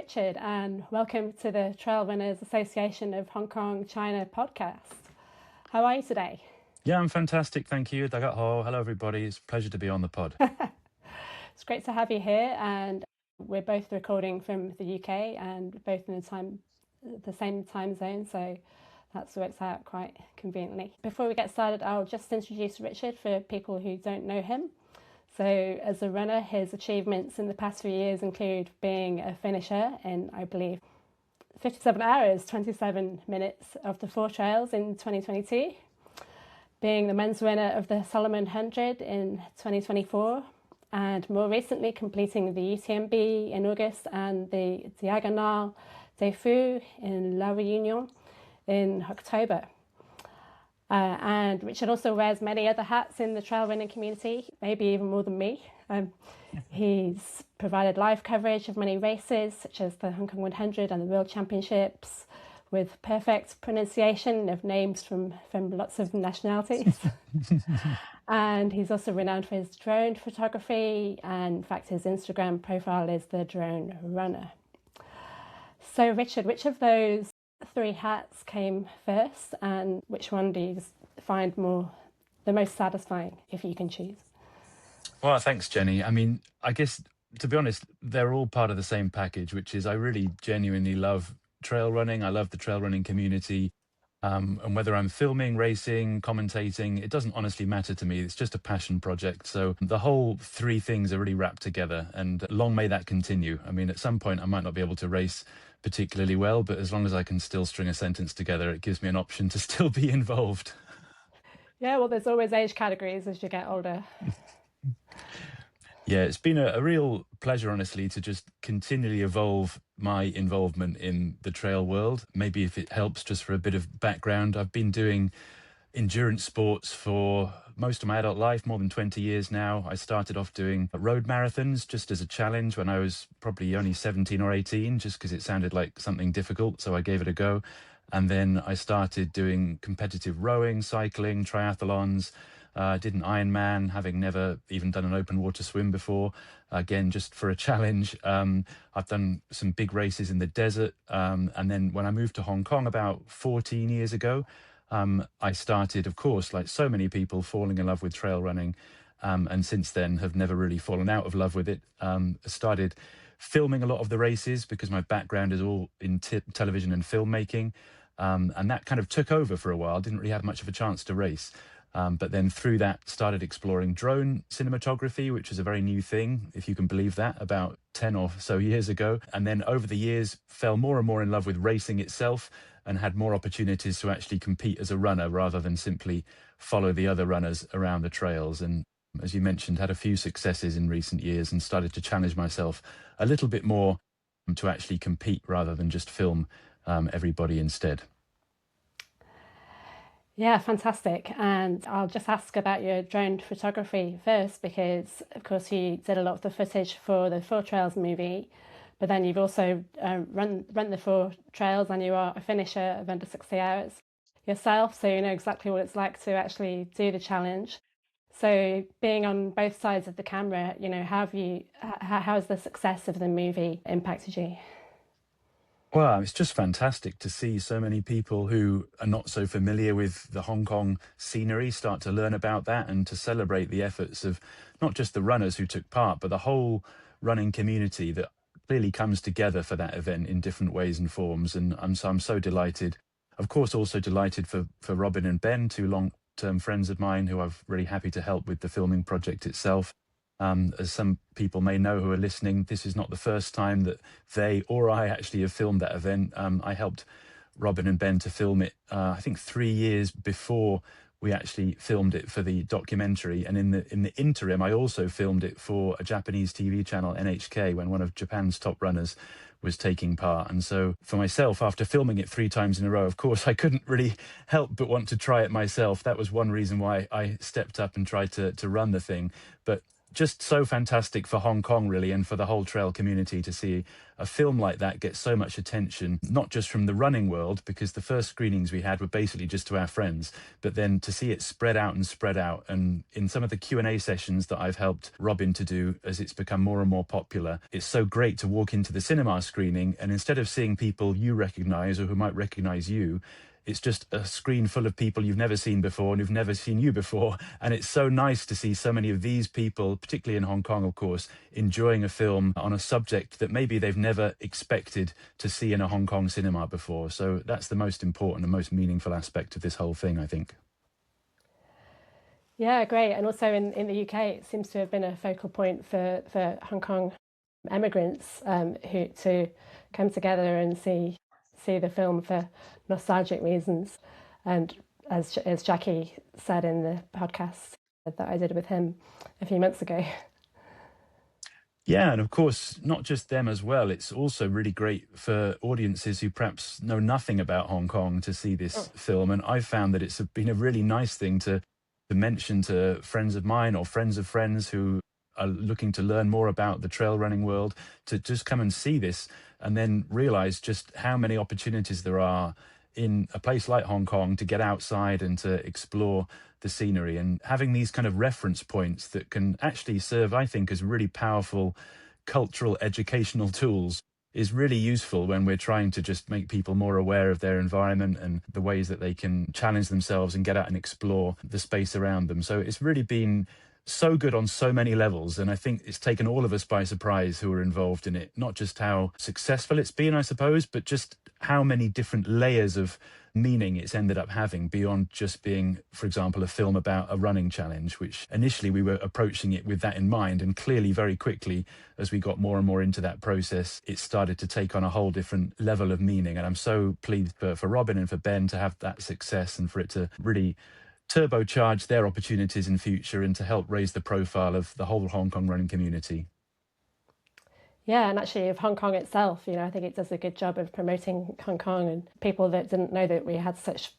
Richard, and welcome to the Trail Runners Association of Hong Kong, China podcast. How are you today? Yeah, I'm fantastic, thank you. Hello everybody, it's a pleasure to be on the pod. It's great to have you here, and we're both recording from the UK and both in the same time zone, so that works out quite conveniently. Before we get started, I'll just introduce Richard for people who don't know him. So as a runner, his achievements in the past few years include being a finisher in, I believe, 57 hours, 27 minutes of the 4 trails in 2022, being the men's winner of the Solomon 100 in 2024, and more recently completing the UTMB in August and the Diagonale de Fous in La Réunion in October. And Richard also wears many other hats in the trail running community, maybe even more than me. He's provided live coverage of many races, such as the Hong Kong 100 and the World Championships, with perfect pronunciation of names from lots of nationalities. And he's also renowned for his drone photography, and in fact his Instagram profile is the Drone Runner. So Richard, which of those 3 hats came first, and which one do you find the most satisfying, if you can choose? Well, thanks, Jenny. I mean, I guess, to be honest, they're all part of the same package, which is I really genuinely love trail running. I love the trail running community. And whether I'm filming, racing, commentating, it doesn't honestly matter to me. It's just a passion project. So the whole 3 things are really wrapped together, and long may that continue. I mean, at some point I might not be able to race particularly well, but as long as I can still string a sentence together, it gives me an option to still be involved. Yeah, well, there's always age categories as you get older. Yeah, it's been a real pleasure, honestly, to just continually evolve my involvement in the trail world. Maybe if it helps, just for a bit of background, I've been doing endurance sports for most of my adult life, more than 20 years now. I started off doing road marathons just as a challenge when I was probably only 17 or 18, just because it sounded like something difficult, so I gave it a go. And then I started doing competitive rowing, cycling, triathlons. Did an Ironman, having never even done an open water swim before, again, just for a challenge. I've done some big races in the desert. And then when I moved to Hong Kong about 14 years ago, I started, of course, like so many people, falling in love with trail running. And since then have never really fallen out of love with it. I started filming a lot of the races because my background is all in television and filmmaking. And that kind of took over for a while. Didn't really have much of a chance to race. But then through that started exploring drone cinematography, which is a very new thing, if you can believe that, about 10 or so years ago. And then over the years fell more and more in love with racing itself and had more opportunities to actually compete as a runner rather than simply follow the other runners around the trails. And as you mentioned, had a few successes in recent years and started to challenge myself a little bit more to actually compete rather than just film everybody instead. Yeah, fantastic. And I'll just ask about your drone photography first, because of course you did a lot of the footage for the 4 Trails movie, but then you've also run the 4 Trails, and you are a finisher of under 60 hours yourself, so you know exactly what it's like to actually do the challenge. So being on both sides of the camera, you know, how has the success of the movie impacted you? Well, it's just fantastic to see so many people who are not so familiar with the Hong Kong scenery start to learn about that, and to celebrate the efforts of not just the runners who took part, but the whole running community that clearly comes together for that event in different ways and forms. And I'm so delighted. Of course, also delighted for Robin and Ben, 2 long-term friends of mine who I'm really happy to help with the filming project itself. As some people may know who are listening, this is not the first time that they or I actually have filmed that event. I helped Robin and Ben to film it, I think 3 years before we actually filmed it for the documentary. And in the interim, I also filmed it for a Japanese TV channel, NHK, when one of Japan's top runners was taking part. And so for myself, after filming it 3 times in a row, of course, I couldn't really help but want to try it myself. That was one reason why I stepped up and tried to run the thing. But just so fantastic for Hong Kong, really, and for the whole trail community to see a film like that get so much attention, not just from the running world, because the first screenings we had were basically just to our friends, but then to see it spread out and spread out. And in some of the Q&A sessions that I've helped Robin to do as it's become more and more popular, it's so great to walk into the cinema screening and instead of seeing people you recognize or who might recognize you, it's just a screen full of people you've never seen before and who've never seen you before. And it's so nice to see so many of these people, particularly in Hong Kong, of course, enjoying a film on a subject that maybe they've never expected to see in a Hong Kong cinema before. So that's the most important and most meaningful aspect of this whole thing, I think. Yeah, great. And also in the UK, it seems to have been a focal point for Hong Kong emigrants who to come together and see the film for nostalgic reasons. And as Jackie said in the podcast that I did with him a few months ago. Yeah, and of course, not just them as well. It's also really great for audiences who perhaps know nothing about Hong Kong to see this film. And I've found that it's been a really nice thing to mention to friends of mine or friends of friends who are looking to learn more about the trail running world to just come and see this and then realize just how many opportunities there are in a place like Hong Kong to get outside and to explore the scenery, and having these kind of reference points that can actually serve, I think, as really powerful cultural educational tools is really useful when we're trying to just make people more aware of their environment and the ways that they can challenge themselves and get out and explore the space around them. So it's really been so good on so many levels. And I think it's taken all of us by surprise who are involved in it, not just how successful it's been, I suppose, but just how many different layers of meaning it's ended up having beyond just being, for example, a film about a running challenge, which initially we were approaching it with that in mind. And clearly, very quickly, as we got more and more into that process, it started to take on a whole different level of meaning. And I'm so pleased for Robin and for Ben to have that success and for it to really turbocharge their opportunities in future and to help raise the profile of the whole Hong Kong running community. Yeah, and actually of Hong Kong itself, I think it does a good job of promoting Hong Kong and people that didn't know that we have such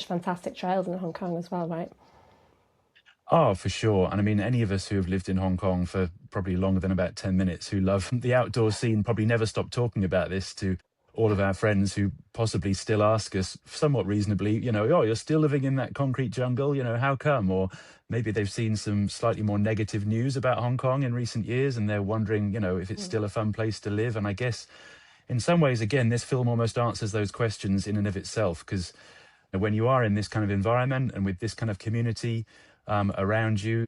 fantastic trails in Hong Kong as well, right? Oh, for sure. And I mean, any of us who have lived in Hong Kong for probably longer than about 10 minutes who love the outdoor scene probably never stop talking about this to all of our friends who possibly still ask us somewhat reasonably, oh, you're still living in that concrete jungle, how come? Or maybe they've seen some slightly more negative news about Hong Kong in recent years and they're wondering, if it's still a fun place to live. And I guess in some ways, again, this film almost answers those questions in and of itself, because when you are in this kind of environment and with this kind of community around you,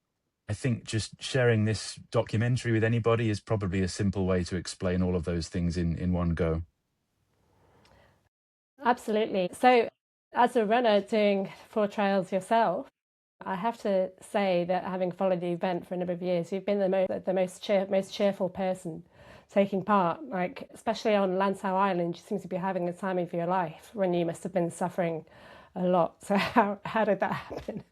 I think just sharing this documentary with anybody is probably a simple way to explain all of those things in one go. Absolutely. So as a runner doing 4 trails yourself, I have to say that having followed the event for a number of years, you've been the most cheerful person taking part. Like, especially on Lantau Island, you seem to be having the time of your life when you must have been suffering a lot. So how did that happen?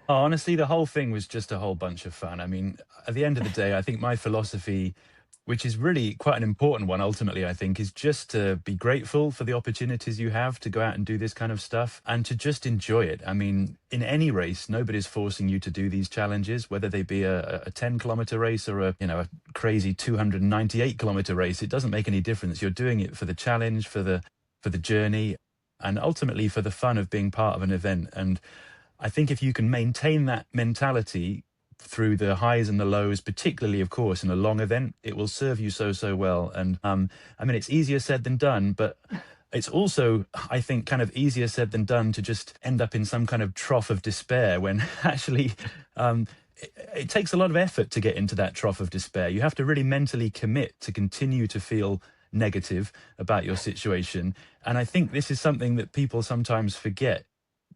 Oh, honestly, the whole thing was just a whole bunch of fun. I mean, at the end of the day, I think my philosophy, which is really quite an important one ultimately, I think, is just to be grateful for the opportunities you have to go out and do this kind of stuff and to just enjoy it. I mean, in any race, nobody's forcing you to do these challenges, whether they be a 10-kilometer race or a crazy 298-kilometer race. It doesn't make any difference. You're doing it for the challenge, for the journey, and ultimately for the fun of being part of an event. And I think if you can maintain that mentality through the highs and the lows, particularly, of course, in a long event, it will serve you so well. And I mean, it's easier said than done, but it's also, I think, kind of easier said than done to just end up in some kind of trough of despair when actually it takes a lot of effort to get into that trough of despair. You have to really mentally commit to continue to feel negative about your situation. And I think this is something that people sometimes forget.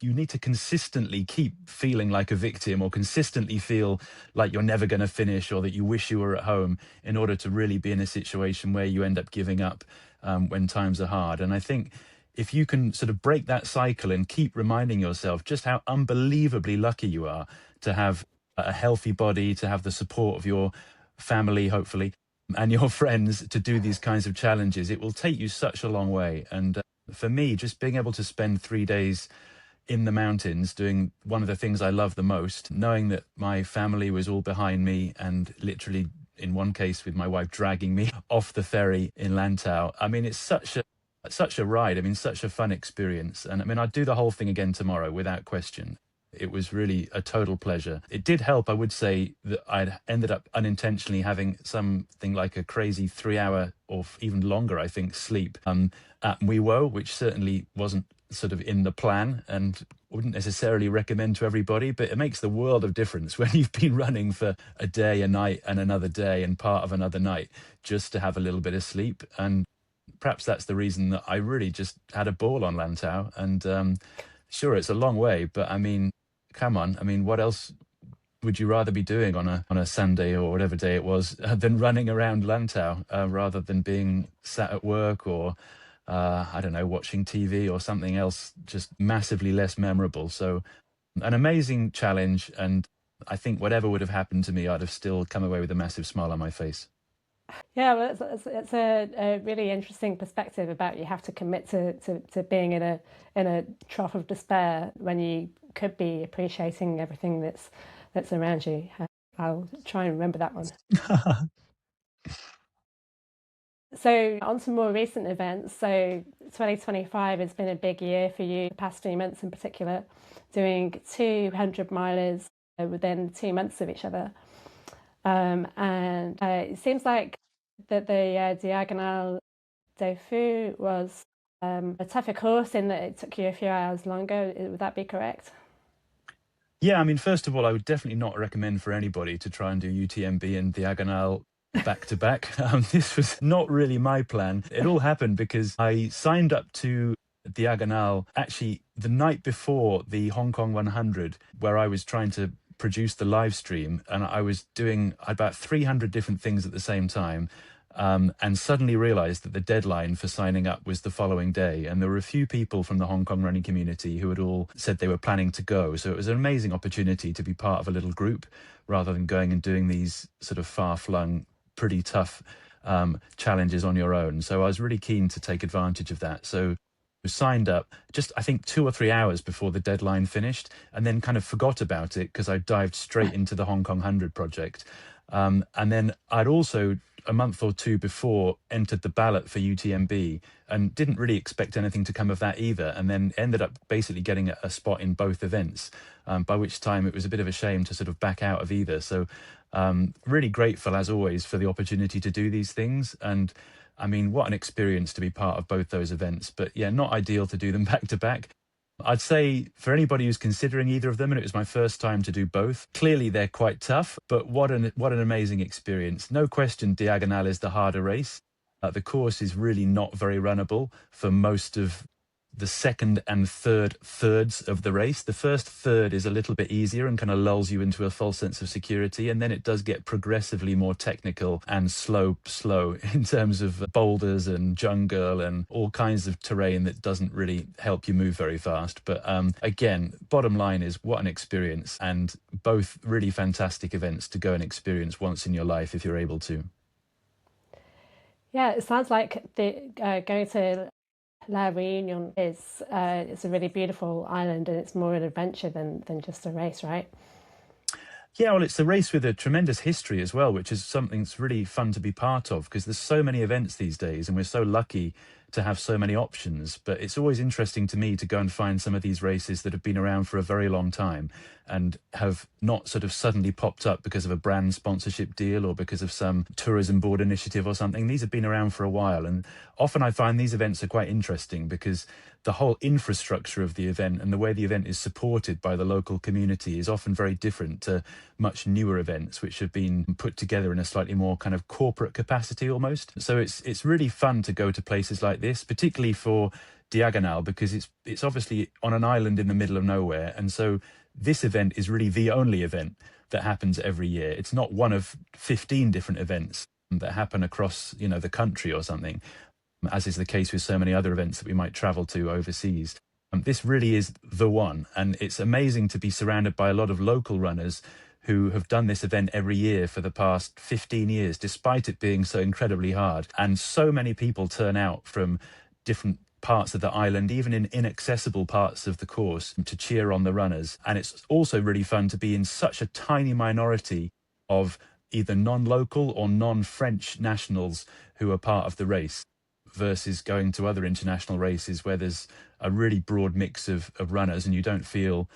You need to consistently keep feeling like a victim or consistently feel like you're never going to finish or that you wish you were at home in order to really be in a situation where you end up giving up when times are hard. And I think if you can sort of break that cycle and keep reminding yourself just how unbelievably lucky you are to have a healthy body, to have the support of your family, hopefully, and your friends to do these kinds of challenges, it will take you such a long way. And for me, just being able to spend 3 days in the mountains doing one of the things I love the most, knowing that my family was all behind me and literally, in one case with my wife, dragging me off the ferry in Lantau. I mean, it's such a ride. I mean, such a fun experience. And I mean, I'd do the whole thing again tomorrow without question. It was really a total pleasure. It did help, I would say, that I'd ended up unintentionally having something like a crazy 3 hour or even longer, I think, sleep at Mwiwo, which certainly wasn't sort of in the plan and wouldn't necessarily recommend to everybody, but it makes the world of difference when you've been running for a day, a night, and another day and part of another night just to have a little bit of sleep. And perhaps that's the reason that I really just had a ball on Lantau. And sure, it's a long way, but I mean, come on. I mean, what else would you rather be doing on a Sunday or whatever day it was than running around Lantau rather than being sat at work or I don't know, watching TV or something else just massively less memorable. So an amazing challenge, and I think whatever would have happened to me, I'd have still come away with a massive smile on my face. Yeah, well, it's a really interesting perspective about you have to commit to being in a trough of despair when you could be appreciating everything that's around you. I'll try and remember that one. So on to more recent events. So 2025 has been a big year for you, the past 3 months in particular, doing 200 milers within 2 months of each other. And it seems like that the Diagonale de Fous was a tougher course in that it took you a few hours longer. Would that be correct? Yeah, I mean, first of all, I would definitely not recommend for anybody to try and do UTMB and Diagonale back to back. This was not really my plan. It all happened because I signed up to Diagonale actually the night before the Hong Kong 100, where I was trying to produce the live stream, and I was doing about 300 different things at the same time. And suddenly realized that the deadline for signing up was the following day. And there were a few people from the Hong Kong running community who had all said they were planning to go. So it was an amazing opportunity to be part of a little group rather than going and doing these sort of far-flung, pretty tough challenges on your own. So I was really keen to take advantage of that. So I signed up just, I think, 2 or 3 hours before the deadline finished, and then kind of forgot about it because I dived straight into the Hong Kong 100 project. And then I'd also, a month or two before, entered the ballot for UTMB and didn't really expect anything to come of that either, and then ended up basically getting a spot in both events, by which time it was a bit of a shame to sort of back out of either. So really grateful, as always, for the opportunity to do these things. And I mean, what an experience to be part of both those events. But yeah, not ideal to do them back to back. I'd say for anybody who's considering either of them, and it was my first time to do both, clearly they're quite tough, but what an amazing experience. No question, Diagonale is the harder race. The course is really not very runnable for most of the second and third thirds of the race. The first third is a little bit easier and kind of lulls you into a false sense of security. And then it does get progressively more technical and slow in terms of boulders and jungle and all kinds of terrain that doesn't really help you move very fast. But again, bottom line is what an experience, and both really fantastic events to go and experience once in your life if you're able to. Yeah, it sounds like going to La Réunion is it's a really beautiful island, and it's more an adventure than just a race, right? Yeah, well, it's a race with a tremendous history as well, which is something that's really fun to be part of because there's so many events these days and we're so lucky to have so many options. But it's always interesting to me to go and find some of these races that have been around for a very long time and have not sort of suddenly popped up because of a brand sponsorship deal or because of some tourism board initiative or something. These have been around for a while, and often I find these events are quite interesting because the whole infrastructure of the event and the way the event is supported by the local community is often very different to much newer events which have been put together in a slightly more kind of corporate capacity almost. So it's really fun to go to places like this, particularly for Diagonale, because it's obviously on an island in the middle of nowhere, and so this event is really the only event that happens every year. It's not one of 15 different events that happen across, the country or something, as is the case with so many other events that we might travel to overseas. This really is the one, and it's amazing to be surrounded by a lot of local runners who have done this event every year for the past 15 years, despite it being so incredibly hard. And so many people turn out from different parts of the island, even in inaccessible parts of the course, to cheer on the runners. And it's also really fun to be in such a tiny minority of either non-local or non-French nationals who are part of the race, versus going to other international races where there's a really broad mix of runners and you don't feel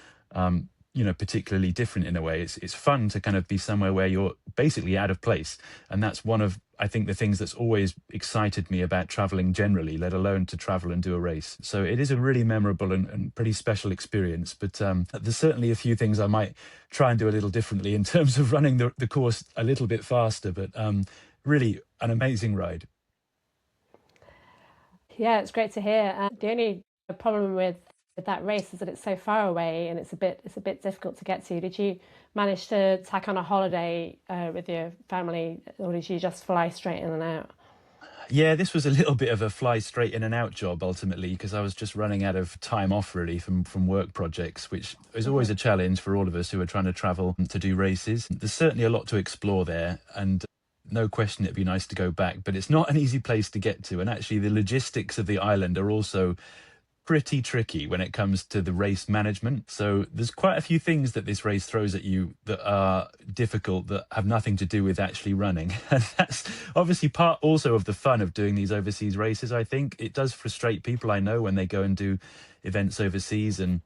particularly different in a way. It's fun to kind of be somewhere where you're basically out of place, and that's one of, I think, the things that's always excited me about traveling generally, let alone to travel and do a race. So it is a really memorable and pretty special experience, but there's certainly a few things I might try and do a little differently in terms of running the course a little bit faster, but really an amazing ride. Yeah, it's great to hear. The only problem with that race is that it's so far away and it's a bit difficult to get to. Did you manage to tack on a holiday with your family, or did you just fly straight in and out? Yeah, this was a little bit of a fly straight in and out job ultimately, because I was just running out of time off really from work projects, which is always a challenge for all of us who are trying to travel to do races. There's certainly a lot to explore there, and no question it'd be nice to go back, but it's not an easy place to get to. And actually the logistics of the island are also pretty tricky when it comes to the race management. So there's quite a few things that this race throws at you that are difficult, that have nothing to do with actually running. And that's obviously part also of the fun of doing these overseas races. I think it does frustrate people I know when they go and do events overseas, and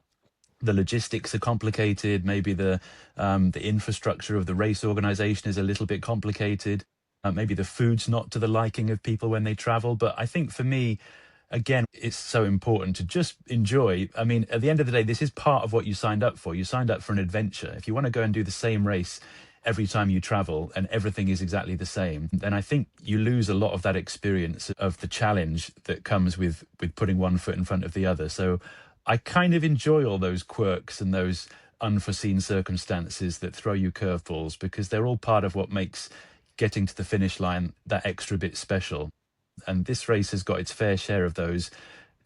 the logistics are complicated. Maybe the infrastructure of the race organization is a little bit complicated. Maybe the food's not to the liking of people when they travel. But I think for me, again, it's so important to just enjoy. I mean, at the end of the day, this is part of what you signed up for. You signed up for an adventure. If you want to go and do the same race every time you travel and everything is exactly the same, then I think you lose a lot of that experience of the challenge that comes with putting one foot in front of the other. So I kind of enjoy all those quirks and those unforeseen circumstances that throw you curveballs, because they're all part of what makes getting to the finish line that extra bit special. And this race has got its fair share of those,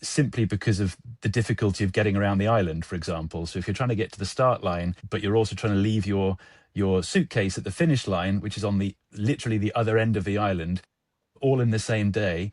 simply because of the difficulty of getting around the island, for example. So if you're trying to get to the start line, but you're also trying to leave your suitcase at the finish line, which is on literally the other end of the island, all in the same day,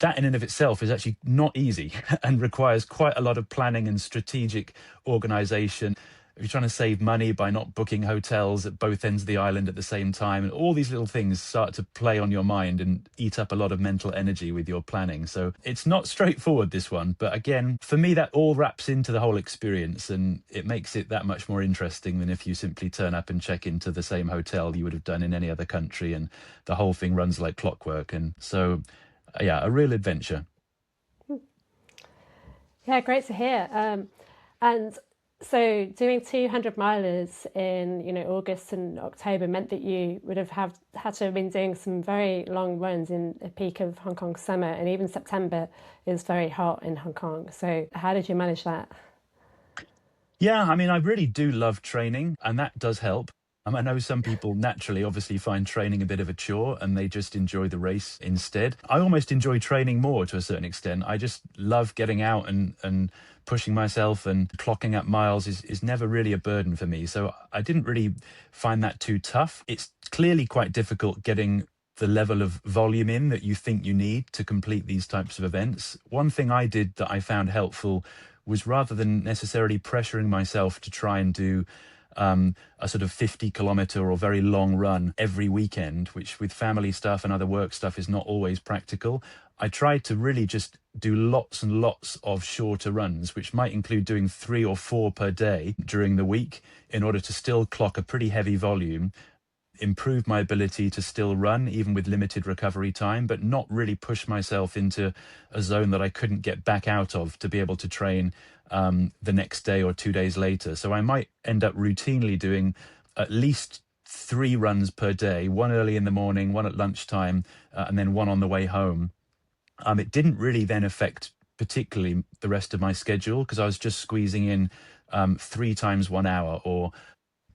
that in and of itself is actually not easy and requires quite a lot of planning and strategic organization. If you're trying to save money by not booking hotels at both ends of the island at the same time, and all these little things start to play on your mind and eat up a lot of mental energy with your planning. So it's not straightforward, this one. But again, for me, that all wraps into the whole experience, and it makes it that much more interesting than if you simply turn up and check into the same hotel you would have done in any other country, and the whole thing runs like clockwork. And so, yeah, a real adventure. Yeah, great to hear. And so doing 200 milers in August and October meant that you would have had to have been doing some very long runs in the peak of Hong Kong summer, and even September is very hot in Hong Kong. So how did you manage that? Yeah, I mean, I really do love training, and that does help. I know some people naturally obviously find training a bit of a chore and they just enjoy the race instead. I almost enjoy training more to a certain extent. I just love getting out and pushing myself, and clocking up miles is never really a burden for me. So I didn't really find that too tough. It's clearly quite difficult getting the level of volume in that you think you need to complete these types of events. One thing I did that I found helpful was, rather than necessarily pressuring myself to try and do a sort of 50-kilometer or very long run every weekend, which with family stuff and other work stuff is not always practical, I tried to really just do lots and lots of shorter runs, which might include doing 3 or 4 per day during the week, in order to still clock a pretty heavy volume, improve my ability to still run even with limited recovery time, but not really push myself into a zone that I couldn't get back out of to be able to train the next day or 2 days later. So I might end up routinely doing at least 3 runs per day, one early in the morning, one at lunchtime, and then one on the way home. It didn't really then affect particularly the rest of my schedule, because I was just squeezing in 3 times 1 hour, or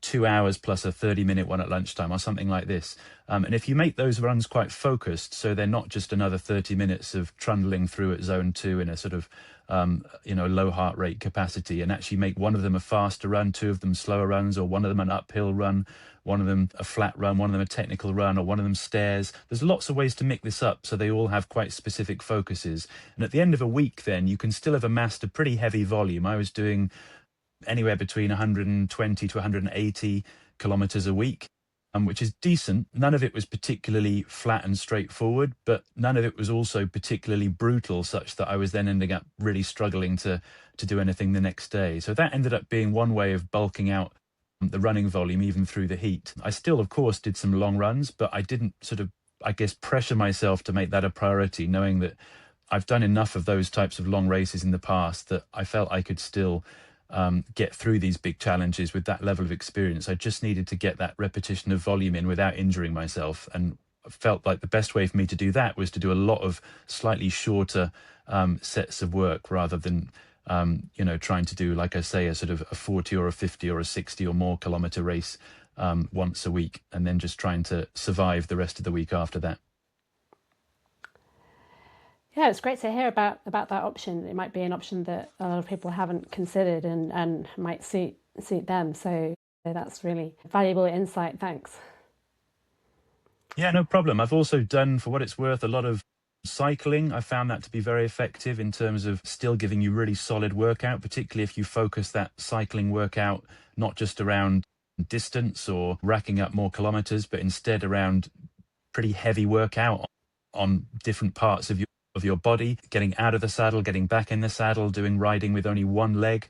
2 hours plus a 30-minute one at lunchtime or something like this. And if you make those runs quite focused, so they're not just another 30 minutes of trundling through at zone 2 in a sort of low heart rate capacity, and actually make one of them a faster run, two of them slower runs, or one of them an uphill run, one of them a flat run, one of them a technical run, or one of them stairs. There's lots of ways to mix this up so they all have quite specific focuses. And at the end of a week, then you can still have amassed a pretty heavy volume. I was doing anywhere between 120 to 180 kilometers a week, which is decent. None of it was particularly flat and straightforward, but none of it was also particularly brutal, such that I was then ending up really struggling to do anything the next day. So that ended up being one way of bulking out the running volume even through the heat. I still, of course, did some long runs, but I didn't sort of, I guess, pressure myself to make that a priority, knowing that I've done enough of those types of long races in the past that I felt I could still get through these big challenges with that level of experience. I just needed to get that repetition of volume in without injuring myself, and I felt like the best way for me to do that was to do a lot of slightly shorter sets of work rather than trying to do, like I say, a sort of a 40 or a 50 or a 60 or more kilometer race once a week, and then just trying to survive the rest of the week after that. Yeah, it's great to hear about that option. It might be an option that a lot of people haven't considered and might suit them. So that's really valuable insight. Thanks. Yeah, no problem. I've also done, for what it's worth, a lot of cycling. I found that to be very effective in terms of still giving you really solid workout, particularly if you focus that cycling workout not just around distance or racking up more kilometers, but instead around pretty heavy workout on different parts of your body, getting out of the saddle, getting back in the saddle, doing riding with only one leg,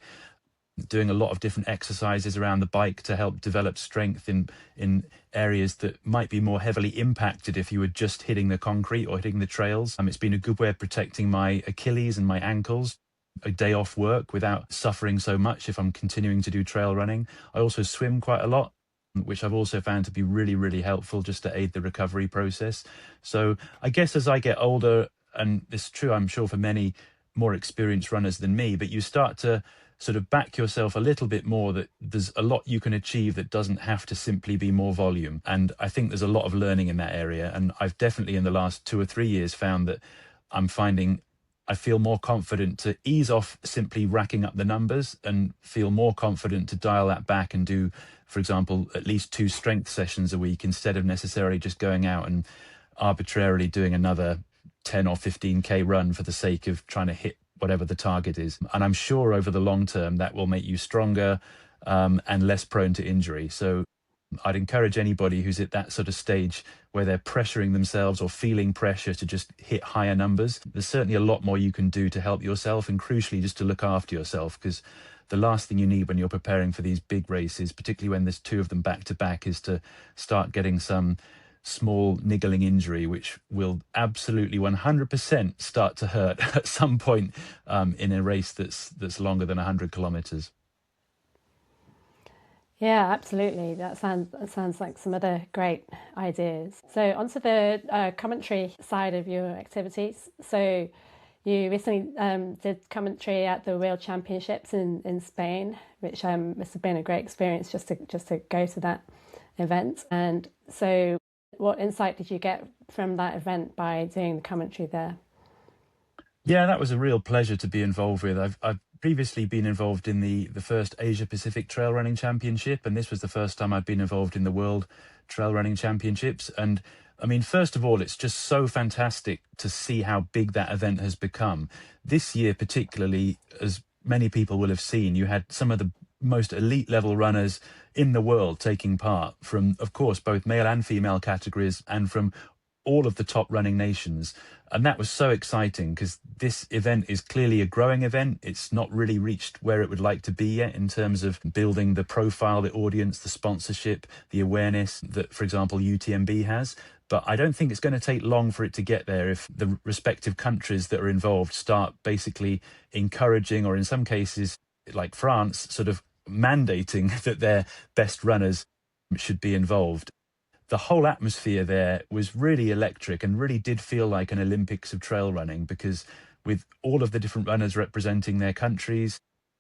doing a lot of different exercises around the bike to help develop strength in areas that might be more heavily impacted if you were just hitting the concrete or hitting the trails. It's been a good way of protecting my Achilles and my ankles, a day off work without suffering so much if I'm continuing to do trail running. I also swim quite a lot, which I've also found to be really, really helpful just to aid the recovery process. So I guess as I get older, and this is true, I'm sure, for many more experienced runners than me, but you start to sort of back yourself a little bit more that there's a lot you can achieve that doesn't have to simply be more volume. And I think there's a lot of learning in that area. And I've definitely in the last 2 or 3 years found that I feel more confident to ease off simply racking up the numbers and feel more confident to dial that back and do, for example, at least 2 strength sessions a week instead of necessarily just going out and arbitrarily doing another 10 or 15K run for the sake of trying to hit whatever the target is. And I'm sure over the long term that will make you stronger and less prone to injury. So I'd encourage anybody who's at that sort of stage where they're pressuring themselves or feeling pressure to just hit higher numbers. There's certainly a lot more you can do to help yourself, and crucially just to look after yourself, because the last thing you need when you're preparing for these big races, particularly when there's 2 of them back to back, is to start getting some small niggling injury, which will absolutely 100% start to hurt at some point in a race that's longer than 100 kilometers. Yeah, absolutely. That sounds like some other great ideas. So onto the commentary side of your activities. So you recently did commentary at the World Championships in Spain, which must have been a great experience just to go to that event. And so what insight did you get from that event by doing the commentary there? Yeah, that was a real pleasure to be involved with. I've previously been involved in the first Asia Pacific Trail Running Championship, and this was the first time I'd been involved in the World Trail Running Championships. And I mean, first of all, it's just so fantastic to see how big that event has become. This year, particularly, as many people will have seen, you had some of the most elite level runners in the world taking part from, of course, both male and female categories and from all of the top running nations. And that was so exciting because this event is clearly a growing event. It's not really reached where it would like to be yet in terms of building the profile, the audience, the sponsorship, the awareness that, for example, UTMB has. But I don't think it's going to take long for it to get there if the respective countries that are involved start basically encouraging, or in some cases, like France, sort of mandating that their best runners should be involved. The whole atmosphere there was really electric and really did feel like an Olympics of trail running, because with all of the different runners representing their countries,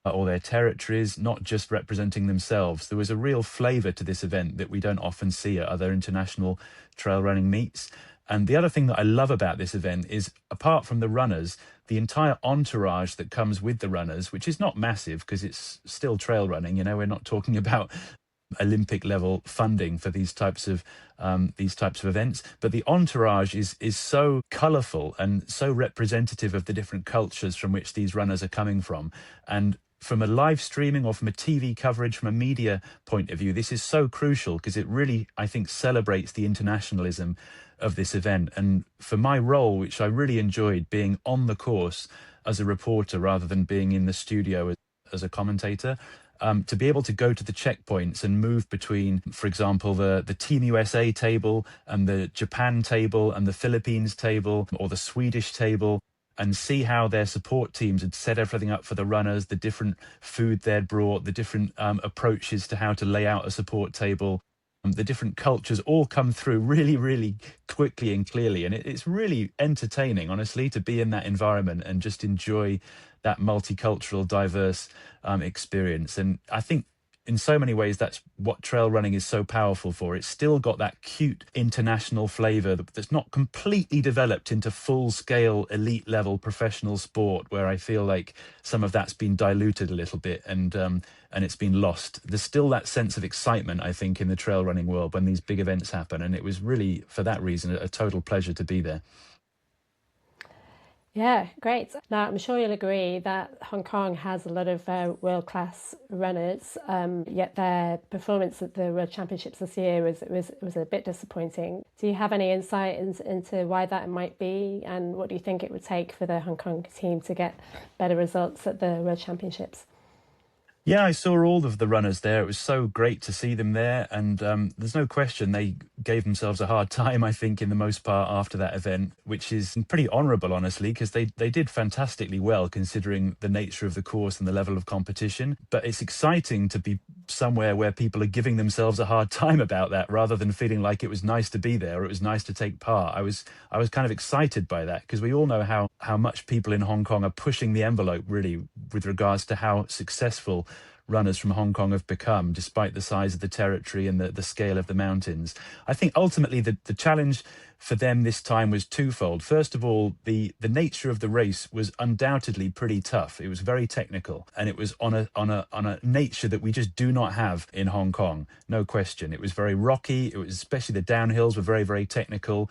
or their territories, not just representing themselves. There was a real flavour to this event that we don't often see at other international trail running meets. And the other thing that I love about this event is, apart from the runners, the entire entourage that comes with the runners, which is not massive because it's still trail running. You know, we're not talking about Olympic level funding for these types of events, but the entourage is so colourful and so representative of the different cultures from which these runners are coming from. And from a live streaming or from a TV coverage, from a media point of view, this is so crucial because it really, I think, celebrates the internationalism of this event. And for my role, which I really enjoyed, being on the course as a reporter rather than being in the studio as a commentator, to be able to go to the checkpoints and move between, for example, the Team USA table and the Japan table and the Philippines table or the Swedish table, and see how their support teams had set everything up for the runners, the different food they'd brought, the different approaches to how to lay out a support table, the different cultures all come through really, really quickly and clearly. And it's really entertaining, honestly, to be in that environment and just enjoy that multicultural, diverse experience. And I think in so many ways, that's what trail running is so powerful for. It's still got that cute international flavor that's not completely developed into full-scale, elite-level professional sport, where I feel like some of that's been diluted a little bit and it's been lost. There's still that sense of excitement, I think, in the trail running world when these big events happen. And it was really, for that reason, a total pleasure to be there. Yeah, great. Now, I'm sure you'll agree that Hong Kong has a lot of world-class runners, yet their performance at the World Championships this year was a bit disappointing. Do you have any insight into why that might be, and what do you think it would take for the Hong Kong team to get better results at the World Championships? Yeah, I saw all of the runners there. It was so great to see them there. And there's no question they gave themselves a hard time, I think, in the most part after that event, which is pretty honourable, honestly, because they did fantastically well considering the nature of the course and the level of competition. But it's exciting to be somewhere where people are giving themselves a hard time about that, rather than feeling like it was nice to be there or it was nice to take part. I was kind of excited by that, because we all know how much people in Hong Kong are pushing the envelope, really, with regards to how successful runners from Hong Kong have become, despite the size of the territory and the scale of the mountains. I think ultimately the challenge for them this time was twofold. First of all, the nature of the race was undoubtedly pretty tough. It was very technical, and it was on a nature that we just do not have in Hong Kong. No question. It was very rocky. It was, especially the downhills were very, very technical.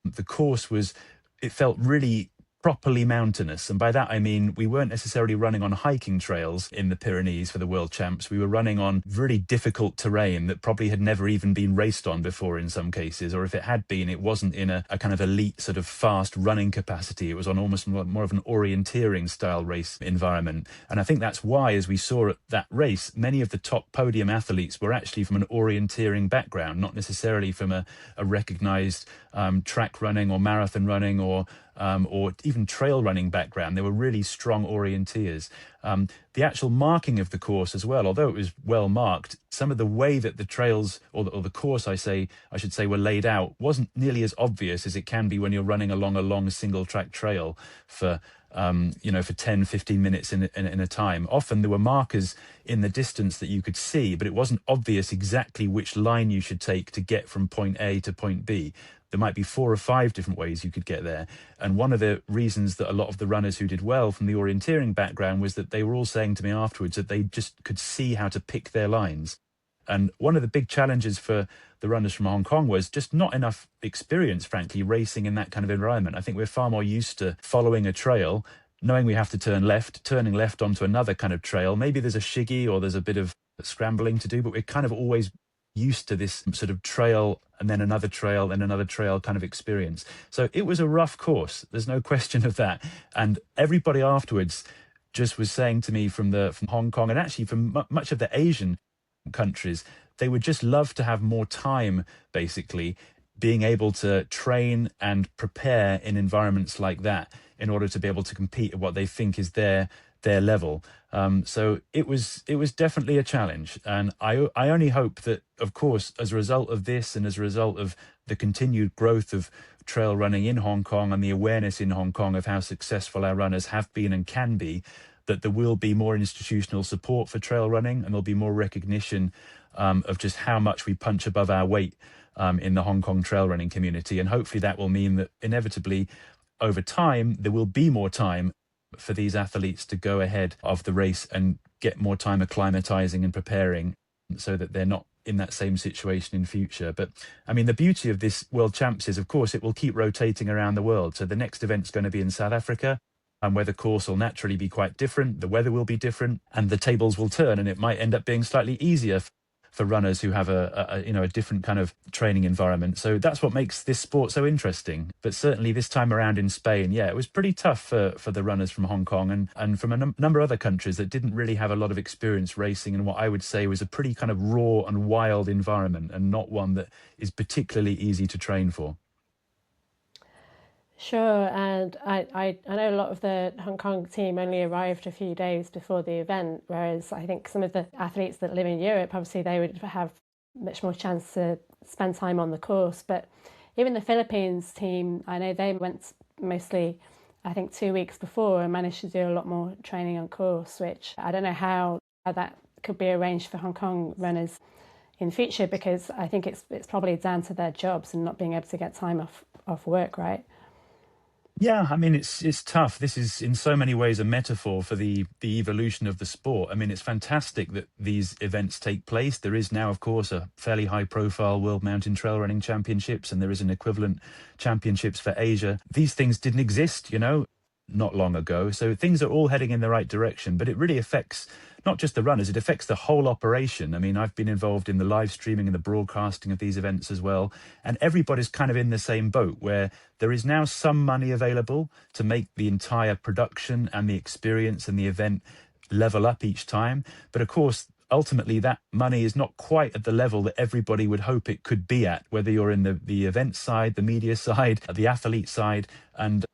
The course it felt really properly mountainous. And by that, I mean, we weren't necessarily running on hiking trails in the Pyrenees for the World Champs. We were running on really difficult terrain that probably had never even been raced on before in some cases, or if it had been, it wasn't in a kind of elite sort of fast running capacity. It was on almost more of an orienteering style race environment. And I think that's why, as we saw at that race, many of the top podium athletes were actually from an orienteering background, not necessarily from a recognized track running or marathon running or even trail running background. They were really strong orienteers. The actual marking of the course as well, although it was well marked, some of the way that the trails or the course, I should say, were laid out wasn't nearly as obvious as it can be when you're running along a long single track trail for 10, 15 minutes in a time. Often there were markers in the distance that you could see, but it wasn't obvious exactly which line you should take to get from point A to point B. There might be 4 or 5 different ways you could get there. And one of the reasons that a lot of the runners who did well from the orienteering background was that they were all saying to me afterwards that they just could see how to pick their lines. And one of the big challenges for the runners from Hong Kong was just not enough experience, frankly, racing in that kind of environment. I think we're far more used to following a trail, knowing we have to turning left onto another kind of trail. Maybe there's a shiggy or there's a bit of scrambling to do, but we're kind of always used to this sort of trail and then another trail and another trail kind of experience. So it was a rough course. There's no question of that. And everybody afterwards just was saying to me from Hong Kong and actually from much of the Asian countries, they would just love to have more time, basically, being able to train and prepare in environments like that in order to be able to compete at what they think is their level. So it was definitely a challenge. And I only hope that, of course, as a result of this and as a result of the continued growth of trail running in Hong Kong and the awareness in Hong Kong of how successful our runners have been and can be, that there will be more institutional support for trail running, and there'll be more recognition of just how much we punch above our weight in the Hong Kong trail running community. And hopefully that will mean that inevitably over time, there will be more time for these athletes to go ahead of the race and get more time acclimatizing and preparing so that they're not in that same situation in future. But I mean, the beauty of this World Champs is, of course, it will keep rotating around the world. So the next event's going to be in South Africa, and where the course will naturally be quite different, the weather will be different, and the tables will turn, and it might end up being slightly easier for runners who have a different kind of training environment. So that's what makes this sport so interesting. But certainly this time around in Spain, yeah, it was pretty tough for the runners from Hong Kong and from a number of other countries that didn't really have a lot of experience racing in what I would say was a pretty kind of raw and wild environment, and not one that is particularly easy to train for. Sure, and I know a lot of the Hong Kong team only arrived a few days before the event, whereas I think some of the athletes that live in Europe, obviously they would have much more chance to spend time on the course. But even the Philippines team, I know they went mostly, I think, 2 weeks before and managed to do a lot more training on course, which I don't know how that could be arranged for Hong Kong runners in future, because I think it's probably down to their jobs and not being able to get time off work, right? Yeah, I mean, it's tough. This is in so many ways a metaphor for the evolution of the sport. I mean, it's fantastic that these events take place. There is now, of course, a fairly high-profile World Mountain Trail Running Championships, and there is an equivalent championships for Asia. These things didn't exist, not long ago. So things are all heading in the right direction, but it really affects not just the runners, it affects the whole operation. I mean, I've been involved in the live streaming and the broadcasting of these events as well. And everybody's kind of in the same boat, where there is now some money available to make the entire production and the experience and the event level up each time. But of course, ultimately, that money is not quite at the level that everybody would hope it could be at, whether you're in the event side, the media side, the athlete side. And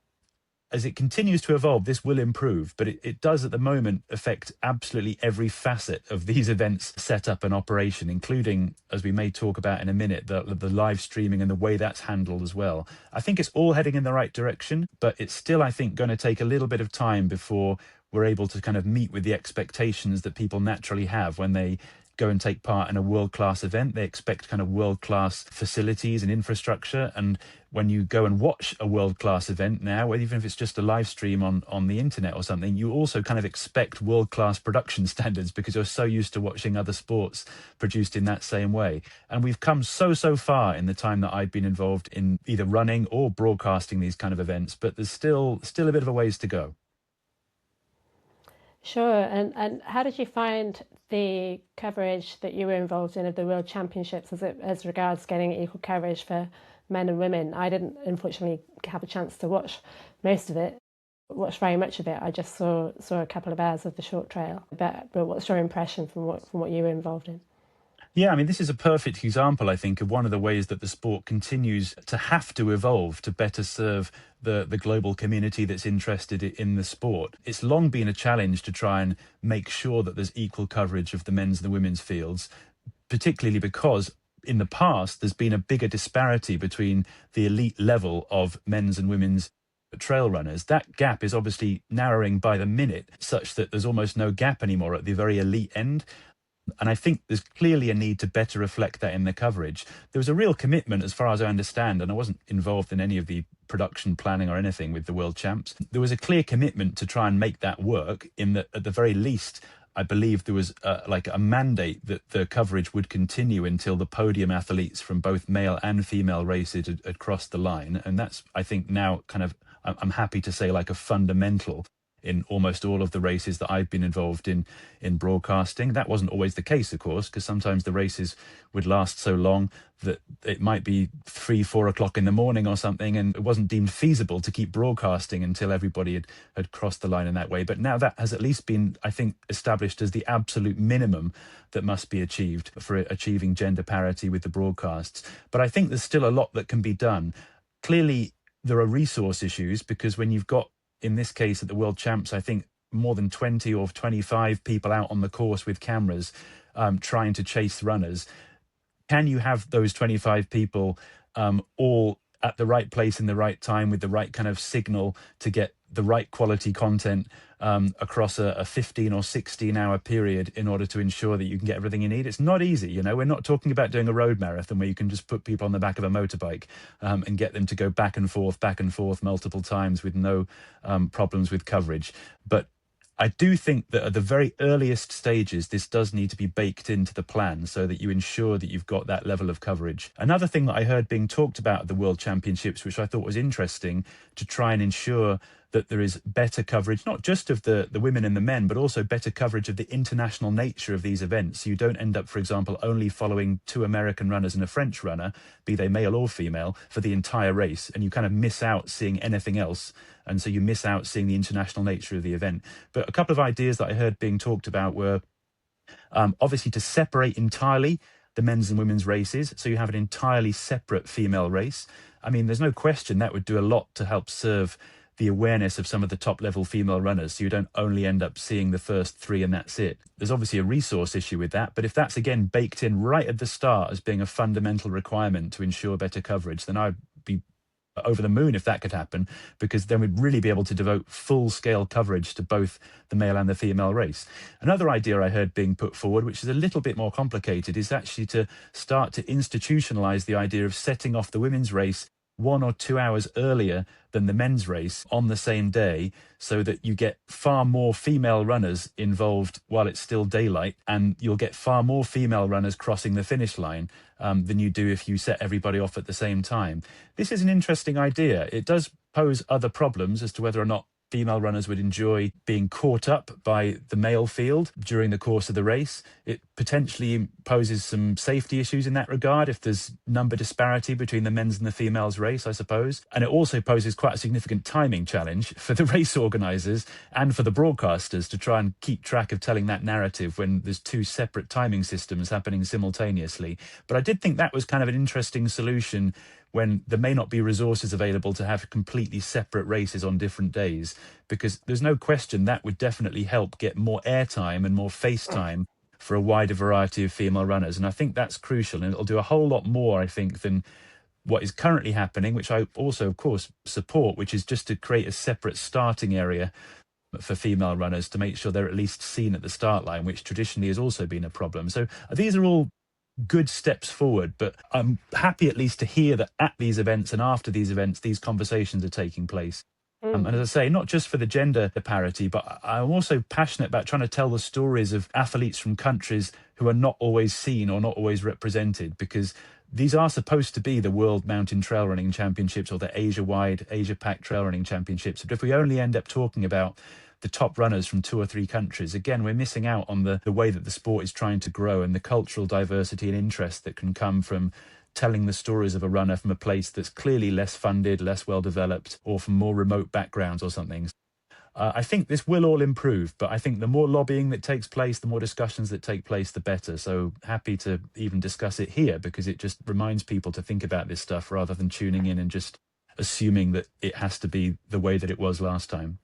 as it continues to evolve, this will improve, but it does at the moment affect absolutely every facet of these events' setup and operation, including, as we may talk about in a minute, the live streaming and the way that's handled as well. I think it's all heading in the right direction, but it's still, I think, going to take a little bit of time before we're able to kind of meet with the expectations that people naturally have when they go and take part in a world-class event. They expect kind of world-class facilities and infrastructure. And when you go and watch a world-class event now, even if it's just a live stream on the internet or something, you also kind of expect world-class production standards because you're so used to watching other sports produced in that same way. And we've come so far in the time that I've been involved in either running or broadcasting these kind of events, but there's still a bit of a ways to go. Sure. And how did you find the coverage that you were involved in of the World Championships as regards getting equal coverage for men and women? I didn't, unfortunately, have a chance to watch most of it, watch very much of it. I just saw a couple of hours of the short trail. But what's your impression from what you were involved in? Yeah, I mean, this is a perfect example, I think, of one of the ways that the sport continues to have to evolve to better serve the global community that's interested in the sport. It's long been a challenge to try and make sure that there's equal coverage of the men's and the women's fields, particularly because in the past there's been a bigger disparity between the elite level of men's and women's trail runners. That gap is obviously narrowing by the minute, such that there's almost no gap anymore at the very elite end. And I think there's clearly a need to better reflect that in the coverage. There was a real commitment, as far as I understand, and I wasn't involved in any of the production planning or anything with the World Champs. There was a clear commitment to try and make that work, in that at the very least, I believe there was like a mandate that the coverage would continue until the podium athletes from both male and female races had crossed the line. And that's, I think, now kind of, I'm happy to say, like a fundamental in almost all of the races that I've been involved in broadcasting. That wasn't always the case, of course, because sometimes the races would last so long that it might be 3-4 o'clock in the morning or something, and it wasn't deemed feasible to keep broadcasting until everybody had crossed the line in that way. But now that has at least been, I think, established as the absolute minimum that must be achieved for achieving gender parity with the broadcasts. But I think there's still a lot that can be done. Clearly, there are resource issues, because when you've got, in this case at the World Champs, I think more than 20 or 25 people out on the course with cameras trying to chase runners. Can you have those 25 people all at the right place in the right time with the right kind of signal to get the right quality content across a 15 or 16 hour period in order to ensure that you can get everything you need. It's not easy, you know. We're not talking about doing a road marathon where you can just put people on the back of a motorbike and get them to go back and forth multiple times with no problems with coverage. But I do think that at the very earliest stages, this does need to be baked into the plan so that you ensure that you've got that level of coverage. Another thing that I heard being talked about at the World Championships, which I thought was interesting, to try and ensure that there is better coverage, not just of the women and the men, but also better coverage of the international nature of these events. So you don't end up, for example, only following 2 American runners and a French runner, be they male or female, for the entire race, and you kind of miss out seeing anything else. And so you miss out seeing the international nature of the event. But a couple of ideas that I heard being talked about were obviously to separate entirely the men's and women's races. So you have an entirely separate female race. I mean, there's no question that would do a lot to help serve the awareness of some of the top level female runners. So you don't only end up seeing the first 3 and that's it. There's obviously a resource issue with that. But if that's again baked in right at the start as being a fundamental requirement to ensure better coverage, then I'd be over the moon if that could happen, because then we'd really be able to devote full scale coverage to both the male and the female race. Another idea I heard being put forward, which is a little bit more complicated, is actually to start to institutionalize the idea of setting off the women's race 1 or 2 hours earlier than the men's race on the same day, so that you get far more female runners involved while it's still daylight, and you'll get far more female runners crossing the finish line than you do if you set everybody off at the same time. This is an interesting idea. It does pose other problems as to whether or not female runners would enjoy being caught up by the male field during the course of the race. It potentially poses some safety issues in that regard if there's number disparity between the men's and the females race, I suppose. And it also poses quite a significant timing challenge for the race organisers and for the broadcasters to try and keep track of telling that narrative when there's 2 separate timing systems happening simultaneously. But I did think that was kind of an interesting solution when there may not be resources available to have completely separate races on different days, because there's no question that would definitely help get more airtime and more face time for a wider variety of female runners. And I think that's crucial, and it'll do a whole lot more, I think, than what is currently happening, which I also, of course, support, which is just to create a separate starting area for female runners to make sure they're at least seen at the start line, which traditionally has also been a problem. So these are all good steps forward, but I'm happy at least to hear that at these events and after these events, these conversations are taking place. And as I say, not just for the gender parity, but I'm also passionate about trying to tell the stories of athletes from countries who are not always seen or not always represented, because these are supposed to be the World Mountain Trail Running Championships or the Asia-wide, Asia-Pac Trail Running Championships. But if we only end up talking about the top runners from 2 or 3 countries, again, we're missing out on the way that the sport is trying to grow and the cultural diversity and interest that can come from telling the stories of a runner from a place that's clearly less funded, less well developed, or from more remote backgrounds or something. I think this will all improve, but I think the more lobbying that takes place, the more discussions that take place, the better. So happy to even discuss it here, because it just reminds people to think about this stuff rather than tuning in and just assuming that it has to be the way that it was last time.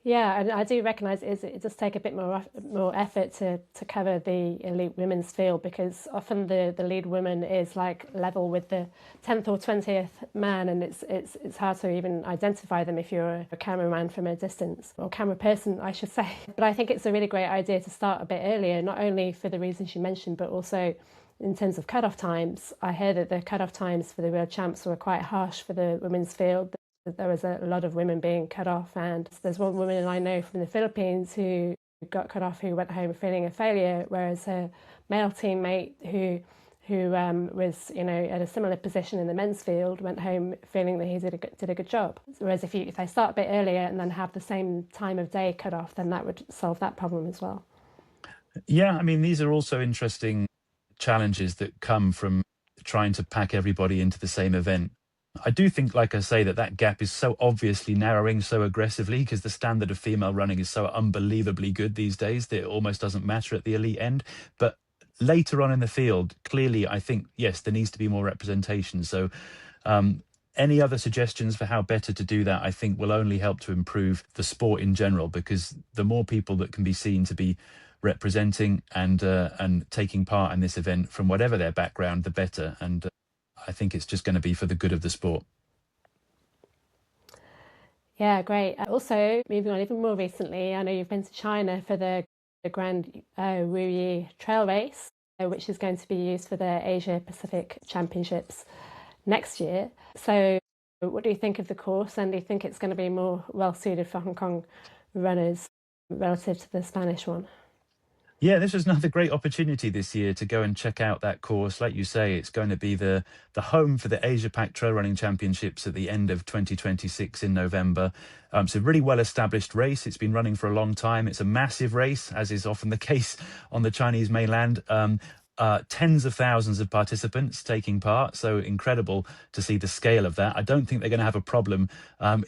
Yeah, and I do recognise it does take a bit more effort to cover the elite women's field, because often the lead woman is like level with the 10th or 20th man, and it's hard to even identify them if you're a cameraman from a distance, or camera person, I should say. But I think it's a really great idea to start a bit earlier, not only for the reasons you mentioned, but also in terms of cut-off times. I heard that the cut-off times for the World Champs were quite harsh for the women's field. There was a lot of women being cut off, and there's one woman I know from the Philippines who got cut off, who went home feeling a failure, whereas her male teammate who was, you know, at a similar position in the men's field went home feeling that he did a good job. Whereas if they start a bit earlier and then have the same time of day cut off, then that would solve that problem as well. Yeah, I mean, these are also interesting challenges that come from trying to pack everybody into the same event. I do think, like I say, that gap is so obviously narrowing so aggressively because the standard of female running is so unbelievably good these days that it almost doesn't matter at the elite end. But later on in the field, clearly, I think, yes, there needs to be more representation. So any other suggestions for how better to do that, I think, will only help to improve the sport in general, because the more people that can be seen to be representing and taking part in this event from whatever their background, the better. And I think it's just going to be for the good of the sport. Yeah, great. Also, moving on even more recently, I know you've been to China for the Grand Wuyi Trail Race, which is going to be used for the Asia Pacific Championships next year. So what do you think of the course, and do you think it's going to be more well suited for Hong Kong runners relative to the Spanish one? Yeah, this was another great opportunity this year to go and check out that course. Like you say, it's going to be the home for the Asia Pac Trail Running Championships at the end of 2026 in November. It's a really well-established race. It's been running for a long time. It's a massive race, as is often the case on the Chinese mainland. Tens of thousands of participants taking part, so incredible to see the scale of that. I don't think they're going to have a problem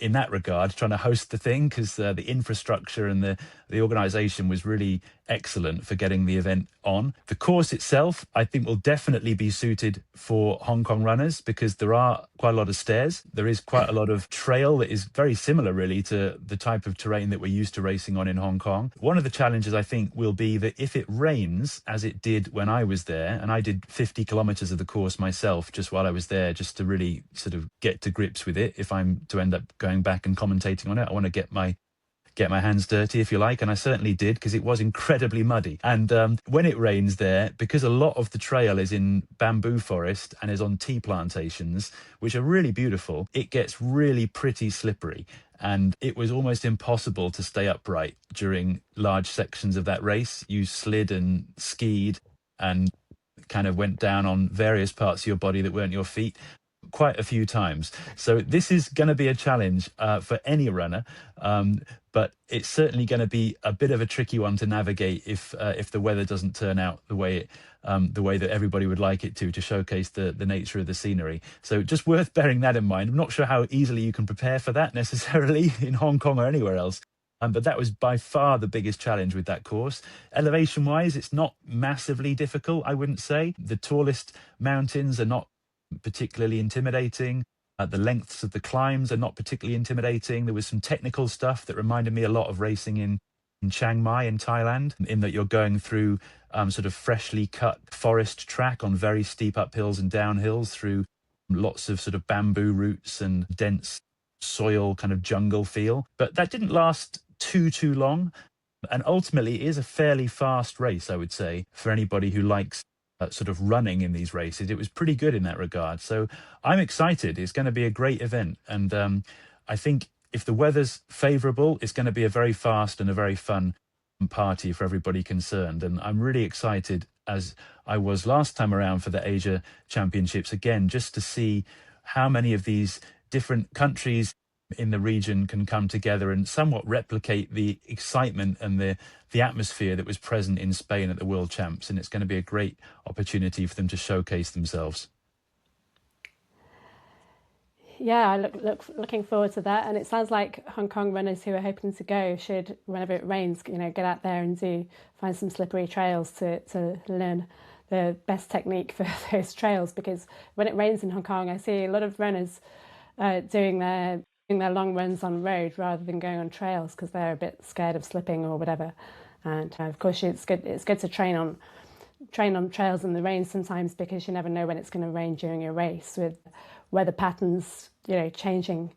in that regard trying to host the thing, because the infrastructure and the organisation was really excellent for getting the event on. The course itself, I think, will definitely be suited for Hong Kong runners because there are quite a lot of stairs. There is quite a lot of trail that is very similar, really, to the type of terrain that we're used to racing on in Hong Kong. One of the challenges, I think, will be that if it rains, as it did when I was there, and I did 50 kilometers of the course myself just while I was there, just to really sort of get to grips with it. If I'm to end up going back and commentating on it, I want to get my hands dirty, if you like, and I certainly did, because it was incredibly muddy. And when it rains there, because a lot of the trail is in bamboo forest and is on tea plantations, which are really beautiful, it gets really pretty slippery. And it was almost impossible to stay upright during large sections of that race. You slid and skied and kind of went down on various parts of your body that weren't your feet quite a few times. So this is going to be a challenge for any runner, but it's certainly going to be a bit of a tricky one to navigate if the weather doesn't turn out the way that everybody would like it to showcase the nature of the scenery. So just worth bearing that in mind. I'm not sure how easily you can prepare for that necessarily in Hong Kong or anywhere else. But that was by far the biggest challenge with that course. Elevation-wise, it's not massively difficult, I wouldn't say. The tallest mountains are not particularly intimidating. The lengths of the climbs are not particularly intimidating. There was some technical stuff that reminded me a lot of racing in Chiang Mai in Thailand, in that you're going through sort of freshly cut forest track on very steep uphills and downhills through lots of sort of bamboo roots and dense soil kind of jungle feel. But that didn't last too long. And ultimately, it is a fairly fast race, I would say, for anybody who likes sort of running in these races. It was pretty good in that regard. So I'm excited. It's going to be a great event. And I think if the weather's favourable, it's going to be a very fast and a very fun party for everybody concerned. And I'm really excited, as I was last time around for the Asia Championships, again, just to see how many of these different countries in the region can come together and somewhat replicate the excitement and the atmosphere that was present in Spain at the World Champs. And it's going to be a great opportunity for them to showcase themselves. Yeah, I looking forward to that. And it sounds like Hong Kong runners who are hoping to go should, whenever it rains, get out there and find some slippery trails to learn the best technique for those trails. Because when it rains in Hong Kong, I see a lot of runners doing their long runs on road rather than going on trails because they're a bit scared of slipping or whatever. And of course, it's good to train on trails in the rain sometimes, because you never know when it's going to rain during your race, with weather patterns changing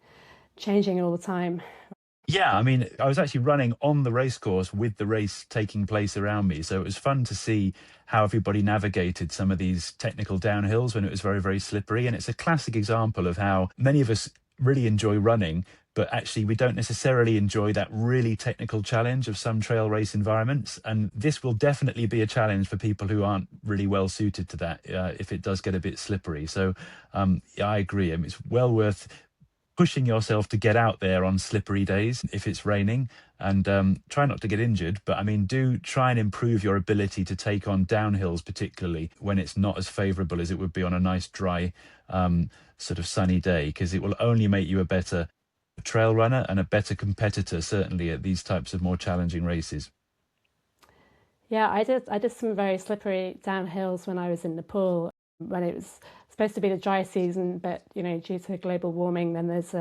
all the time. Yeah, I mean, I was actually running on the race course with the race taking place around me. So it was fun to see how everybody navigated some of these technical downhills when it was very, very slippery. And it's a classic example of how many of us really enjoy running, but actually we don't necessarily enjoy that really technical challenge of some trail race environments. And this will definitely be a challenge for people who aren't really well suited to that if it does get a bit slippery. So yeah, I agree. I mean, it's well worth pushing yourself to get out there on slippery days if it's raining, and try not to get injured. But I mean, do try and improve your ability to take on downhills, particularly when it's not as favourable as it would be on a nice dry sort of sunny day, because it will only make you a better trail runner and a better competitor, certainly at these types of more challenging races. Yeah, I did some very slippery downhills when I was in Nepal, when it was supposed to be the dry season, but due to global warming, then there's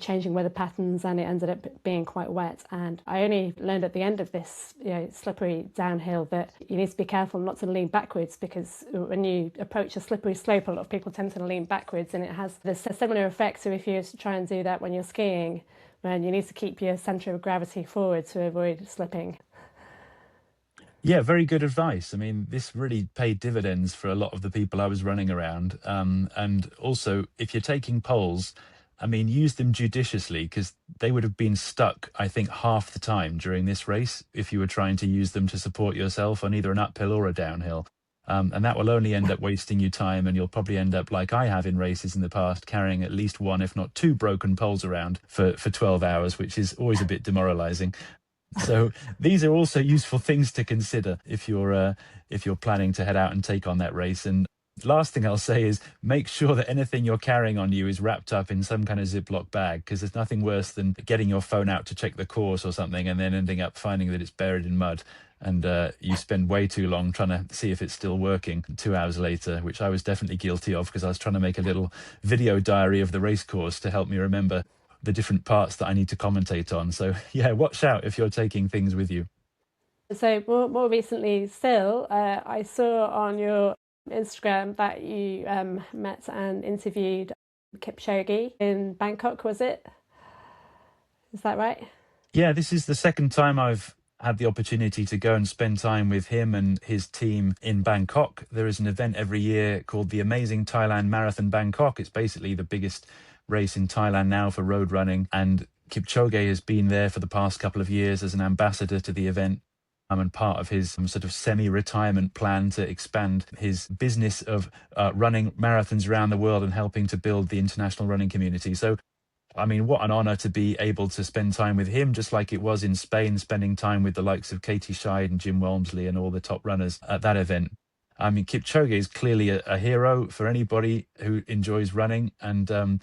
changing weather patterns, and it ended up being quite wet. And I only learned at the end of this slippery downhill that you need to be careful not to lean backwards, because when you approach a slippery slope, a lot of people tend to lean backwards, and it has this similar effect to if you try and do that when you're skiing, when you need to keep your centre of gravity forward to avoid slipping. Yeah, very good advice. I mean, this really paid dividends for a lot of the people I was running around. And also, if you're taking poles, I mean, use them judiciously, because they would have been stuck, I think, half the time during this race if you were trying to use them to support yourself on either an uphill or a downhill. And that will only end up wasting you time, and you'll probably end up, like I have in races in the past, carrying at least one, if not two broken poles around for 12 hours, which is always a bit demoralizing. So these are also useful things to consider if you're planning to head out and take on that race. And last thing I'll say is make sure that anything you're carrying on you is wrapped up in some kind of Ziploc bag, because there's nothing worse than getting your phone out to check the course or something and then ending up finding that it's buried in mud, and you spend way too long trying to see if it's still working 2 hours later, which I was definitely guilty of, because I was trying to make a little video diary of the race course to help me remember the different parts that I need to commentate on. So yeah, watch out if you're taking things with you. So more recently still, I saw on your Instagram that you met and interviewed Kipchoge in Bangkok, was it? Is that right? Yeah, this is the second time I've had the opportunity to go and spend time with him and his team in Bangkok. There is an event every year called the Amazing Thailand Marathon Bangkok. It's basically the biggest race in Thailand now for road running, and Kipchoge has been there for the past couple of years as an ambassador to the event, and part of his sort of semi-retirement plan to expand his business of running marathons around the world and helping to build the international running community. So I mean, what an honor to be able to spend time with him, just like it was in Spain, spending time with the likes of Katie Scheid and Jim Walmsley and all the top runners at that event. I mean, Kipchoge is clearly a hero for anybody who enjoys running, and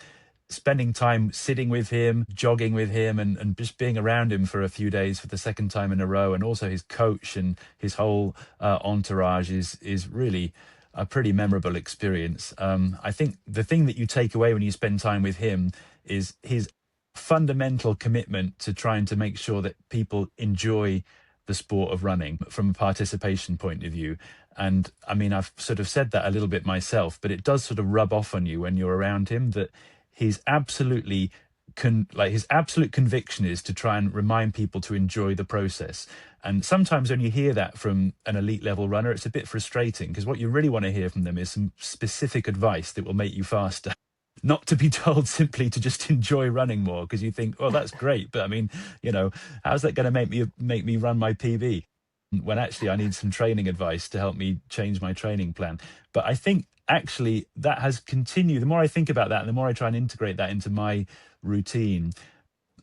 spending time sitting with him, jogging with him, and just being around him for a few days for the second time in a row, and also his coach and his whole entourage is really a pretty memorable experience. I think the thing that you take away when you spend time with him is his fundamental commitment to trying to make sure that people enjoy the sport of running from a participation point of view. And I mean, I've sort of said that a little bit myself, but it does sort of rub off on you when you're around him that he's absolutely his absolute conviction is to try and remind people to enjoy the process. And sometimes when you hear that from an elite level runner, it's a bit frustrating, because what you really want to hear from them is some specific advice that will make you faster. Not to be told simply to just enjoy running more, because you think, oh, that's great, but I mean, how's that going to make me run my PB? When actually I need some training advice to help me change my training plan. But I think actually that has continued. The more I think about that and the more I try and integrate that into my routine,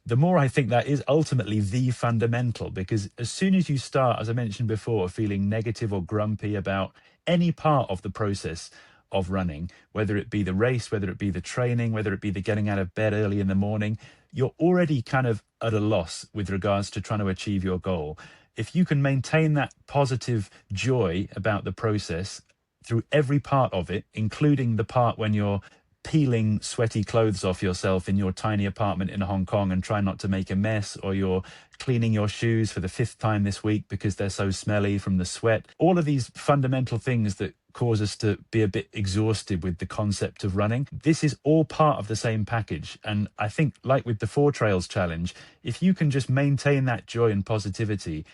the more I think that is ultimately the fundamental, because as soon as you start, as I mentioned before, feeling negative or grumpy about any part of the process of running, whether it be the race, whether it be the training, whether it be the getting out of bed early in the morning, you're already kind of at a loss with regards to trying to achieve your goal. If you can maintain that positive joy about the process through every part of it, including the part when you're peeling sweaty clothes off yourself in your tiny apartment in Hong Kong and try not to make a mess, or you're cleaning your shoes for the 5th time this week because they're so smelly from the sweat. All of these fundamental things that cause us to be a bit exhausted with the concept of running. This is all part of the same package. And I think, like with the 4 Trails Challenge, if you can just maintain that joy and positivity,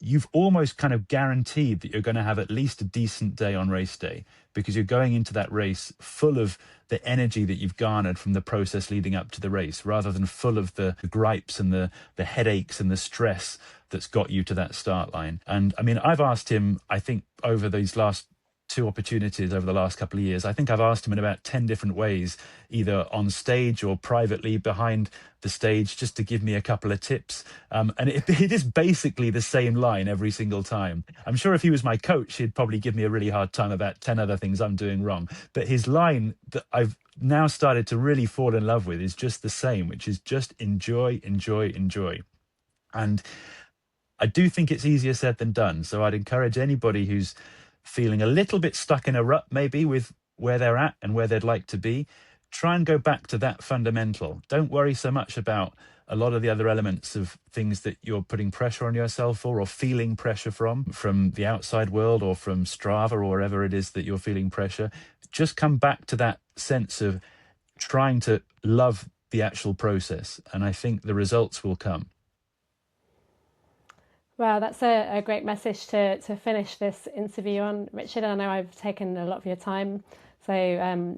you've almost kind of guaranteed that you're going to have at least a decent day on race day, because you're going into that race full of the energy that you've garnered from the process leading up to the race, rather than full of the gripes and the headaches and the stress that's got you to that start line. And I mean, I've asked him, I think over these last 2 opportunities over the last couple of years, I think I've asked him in about 10 different ways, either on stage or privately behind the stage, just to give me a couple of tips. And it is basically the same line every single time. I'm sure if he was my coach, he'd probably give me a really hard time about 10 other things I'm doing wrong. But his line that I've now started to really fall in love with is just the same, which is just enjoy, enjoy, enjoy. And I do think it's easier said than done. So I'd encourage anybody who's feeling a little bit stuck in a rut, maybe with where they're at and where they'd like to be, try and go back to that fundamental. Don't worry so much about a lot of the other elements of things that you're putting pressure on yourself for or feeling pressure from the outside world or from Strava or wherever it is that you're feeling pressure. Just come back to that sense of trying to love the actual process, and I think the results will come. Well, that's a great message to finish this interview on, Richard. I know I've taken a lot of your time, so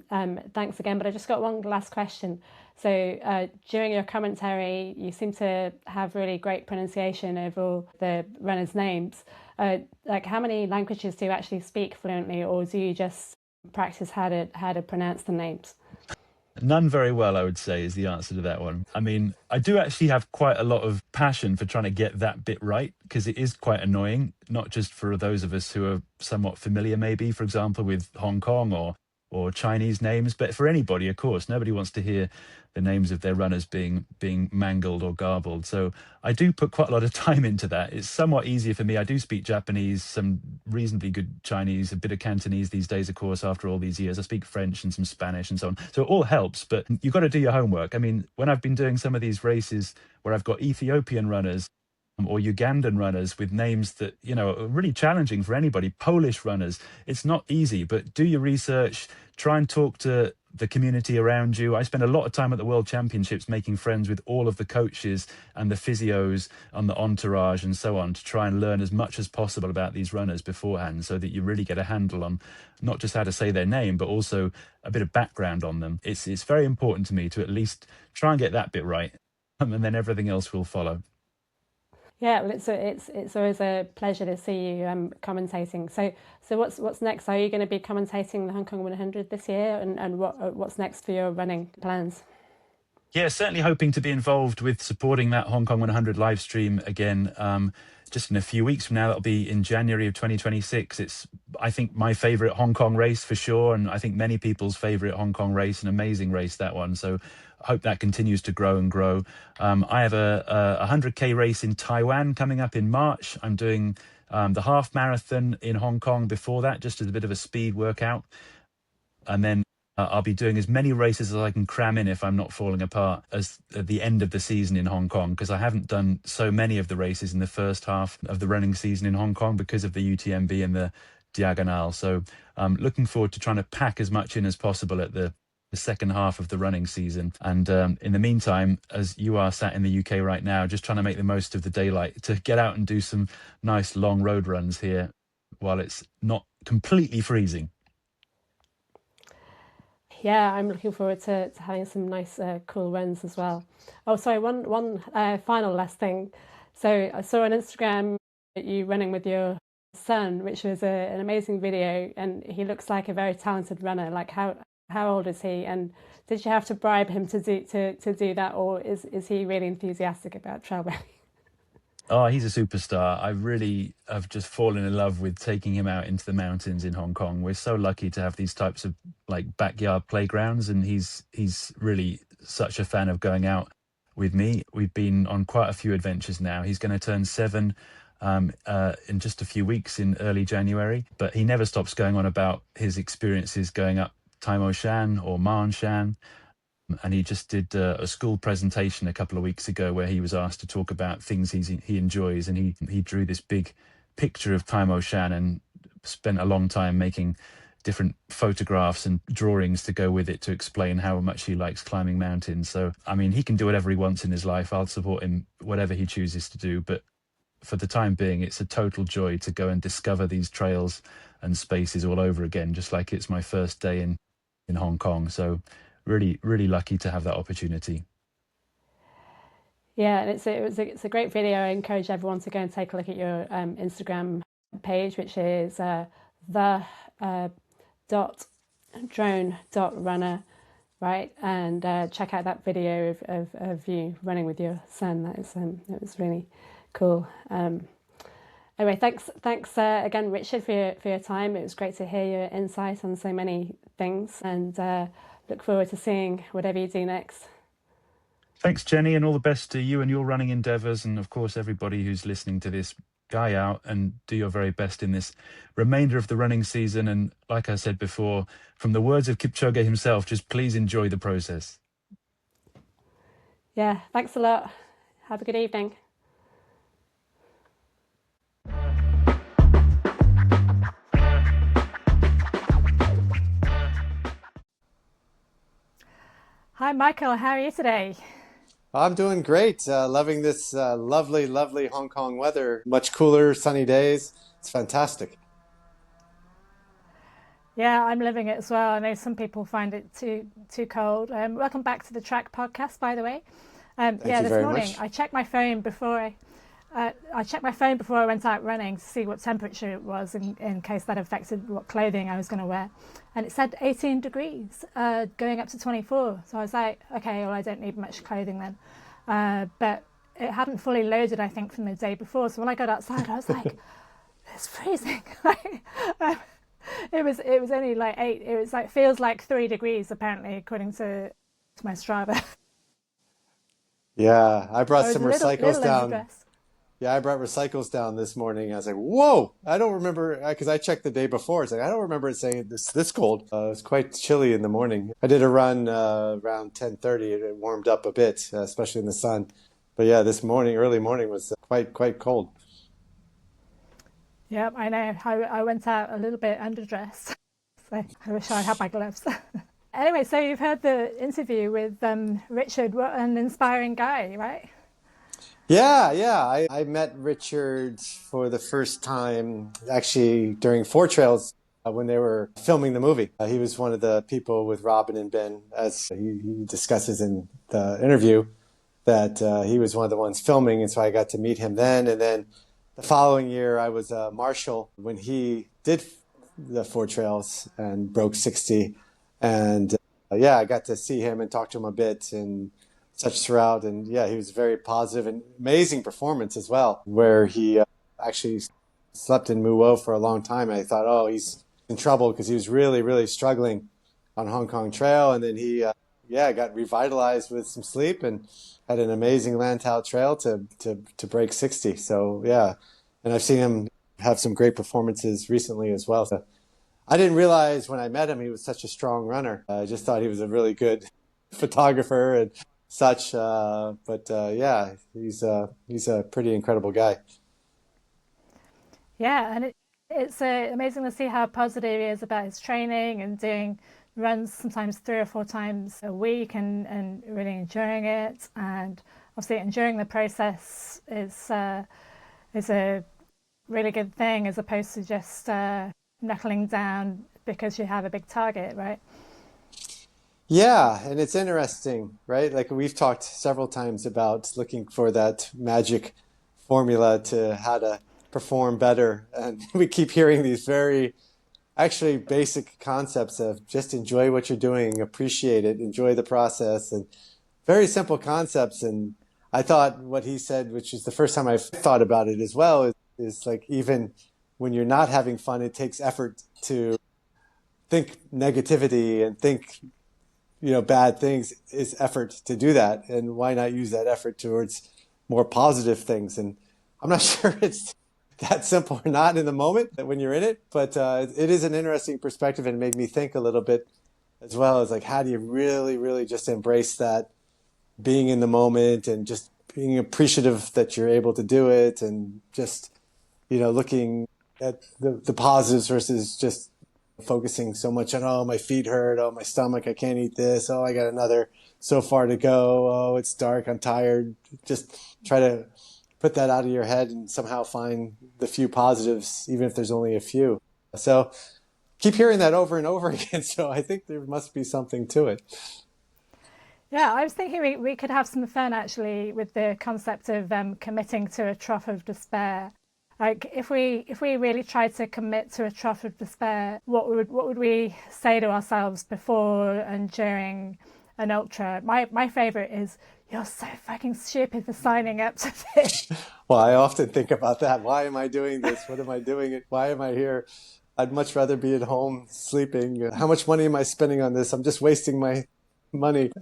thanks again. But I just got one last question. So during your commentary, you seem to have really great pronunciation of all the runners' names. Like, how many languages do you actually speak fluently, or do you just practice how to pronounce the names? None very well, I would say, is the answer to that one. I mean, I do actually have quite a lot of passion for trying to get that bit right, because it is quite annoying, not just for those of us who are somewhat familiar, maybe, for example, with Hong Kong or Chinese names, but for anybody, of course, nobody wants to hear the names of their runners being mangled or garbled. So I do put quite a lot of time into that. It's somewhat easier for me. I do speak Japanese, some reasonably good Chinese, a bit of Cantonese these days, of course, after all these years. I speak French and some Spanish and so on. So it all helps, but you've got to do your homework. I mean, when I've been doing some of these races where I've got Ethiopian runners or Ugandan runners with names that, you know, are really challenging for anybody, Polish runners, it's not easy, but do your research, try and talk to the community around you. I spend a lot of time at the World Championships making friends with all of the coaches and the physios on the entourage and so on, to try and learn as much as possible about these runners beforehand, so that you really get a handle on not just how to say their name, but also a bit of background on them. It's very important to me to at least try and get that bit right, and then everything else will follow. Yeah, well, it's always a pleasure to see you commentating. So what's next? Are you going to be commentating the Hong Kong 100 this year, and what's next for your running plans? Yeah, certainly hoping to be involved with supporting that Hong Kong 100 live stream again. Just in a few weeks from now, that'll be in January of 2026. It's, I think, my favorite Hong Kong race for sure, and I think many people's favorite Hong Kong race. An amazing race, that one. So I hope that continues to grow and grow. I have a 100K race in Taiwan coming up in March. I'm doing the half marathon in Hong Kong before that, just as a bit of a speed workout. And then I'll be doing as many races as I can cram in, if I'm not falling apart, as at the end of the season in Hong Kong, because I haven't done so many of the races in the first half of the running season in Hong Kong because of the UTMB and the Diagonale. So I'm looking forward to trying to pack as much in as possible at the second half of the running season. And in the meantime, as you are sat in the UK right now, just trying to make the most of the daylight to get out and do some nice long road runs here while it's not completely freezing. Yeah, I'm looking forward to having some nice, cool runs as well. Oh, sorry, one final last thing. So I saw on Instagram you running with your son, which was an amazing video, and he looks like a very talented runner. Like, how old is he? And did you have to bribe him to do that, or is he really enthusiastic about trail running? Oh, he's a superstar. I really have just fallen in love with taking him out into the mountains in Hong Kong. We're so lucky to have these types of like backyard playgrounds, and he's really such a fan of going out with me. We've been on quite a few adventures now. He's going to turn 7 in just a few weeks in early January, but he never stops going on about his experiences going up Tai Mo Shan or Ma Shan. And he just did a school presentation a couple of weeks ago where he was asked to talk about things he enjoys, and he drew this big picture of Tai Mo Shan and spent a long time making different photographs and drawings to go with it to explain how much he likes climbing mountains. So, I mean, he can do whatever he wants in his life. I'll support him whatever he chooses to do. But for the time being, it's a total joy to go and discover these trails and spaces all over again, just like it's my first day in Hong Kong. So really, really lucky to have that opportunity. Yeah, and it's a great video. I encourage everyone to go and take a look at your Instagram page, which is the drone runner, right? And check out that video of you running with your son. It was really cool. Anyway, thanks again, Richard, for your time. It was great to hear your insight on so many things, and look forward to seeing whatever you do next. Thanks, Jenny, and all the best to you and your running endeavours, and of course everybody who's listening to this. guy out and do your very best in this remainder of the running season. And like I said before, from the words of Kipchoge himself, just please enjoy the process. Yeah, thanks a lot. Have a good evening. Hi, Michael. How are you today? I'm doing great. Loving this lovely, lovely Hong Kong weather. Much cooler, sunny days. It's fantastic. Yeah, I'm living it as well. I know some people find it too cold. Welcome back to the Track Podcast, by the way. Thank Yeah, you this very morning much. I checked my phone before I went out running to see what temperature it was in case that affected what clothing I was going to wear, and it said 18 degrees, going up to 24. So I was like, okay, well I don't need much clothing then, but it hadn't fully loaded, I think, from the day before. So when I got outside, I was like, it's freezing. It was only like 8. It was like feels like 3 degrees apparently, according to my Strava. Yeah, I brought I was some a little recycles down. overdressed. Yeah, I brought recycles down this morning. I was like, whoa, I don't remember, because I checked the day before. It's like, I don't remember it saying this cold. It was quite chilly in the morning. I did a run around 10:30. It warmed up a bit, especially in the sun. But yeah, this morning, early morning was quite cold. Yep, I know. I went out a little bit underdressed, so I wish I had my gloves. Anyway, so you've heard the interview with Richard. What an inspiring guy, right? Yeah. I met Richard for the first time actually during Four Trails when they were filming the movie. He was one of the people with Robin and Ben, as he discusses in the interview, that he was one of the ones filming. And so I got to meet him then. And then the following year, I was Marshall when he did the Four Trails and broke 60. And yeah, I got to see him and talk to him a bit and such throughout. And yeah, he was very positive and amazing performance as well, where he actually slept in Muo for a long time. And I thought, oh, he's in trouble because he was really, really struggling on Hong Kong Trail. And then he, got revitalized with some sleep and had an amazing Lantau Trail to break 60. So yeah, and I've seen him have some great performances recently as well. So I didn't realize when I met him he was such a strong runner. I just thought he was a really good photographer and such. Yeah, he's a pretty incredible guy. Yeah, and it's amazing to see how positive he is about his training and doing runs sometimes 3 or 4 times a week and really enjoying it. And obviously enjoying the process is a really good thing, as opposed to just knuckling down because you have a big target, right? Yeah, and it's interesting, right? Like we've talked several times about looking for that magic formula to how to perform better. And we keep hearing these very actually basic concepts of just enjoy what you're doing, appreciate it, enjoy the process, and very simple concepts. And I thought what he said, which is the first time I've thought about it as well, is like even when you're not having fun, it takes effort to think negativity and think bad things is effort to do that. And why not use that effort towards more positive things? And I'm not sure it's that simple or not in the moment when you're in it, but it is an interesting perspective and made me think a little bit as well as like, how do you really, really just embrace that being in the moment and just being appreciative that you're able to do it and just, looking at the positives versus just focusing so much on, oh, my feet hurt, oh, my stomach, I can't eat this, oh, I got another so far to go, oh, it's dark, I'm tired. Just try to put that out of your head and somehow find the few positives, even if there's only a few. So keep hearing that over and over again. So I think there must be something to it. Yeah, I was thinking we could have some fun actually with the concept of committing to a trough of despair. Like if we really tried to commit to a trough of despair, what would we say to ourselves before and during an ultra? My favorite is, you're so fucking stupid for signing up to this. Well, I often think about that. Why am I doing this? What am I doing? Why am I here? I'd much rather be at home sleeping. How much money am I spending on this? I'm just wasting my money.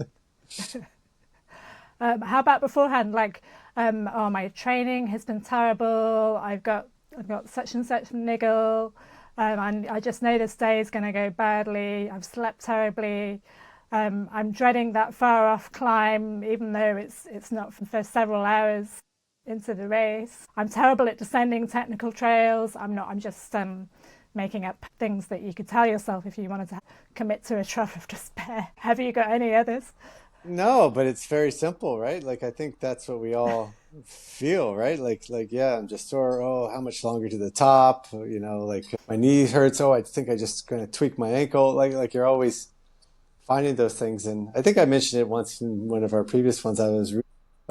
How about beforehand? Like, oh, my training has been terrible. I've got such and such niggle. And I just know this day is going to go badly. I've slept terribly. I'm dreading that far off climb, even though it's not for several hours into the race. I'm terrible at descending technical trails. I'm not. I'm just making up things that you could tell yourself if you wanted to commit to a trough of despair. Have you got any others? No, but it's very simple, right? Like I think that's what we all feel, right? Yeah, I'm just sore. Oh, how much longer to the top? Like my knee hurts. Oh, I think I just gonna tweak my ankle. Like you're always finding those things. And I think I mentioned it once in one of our previous ones. I was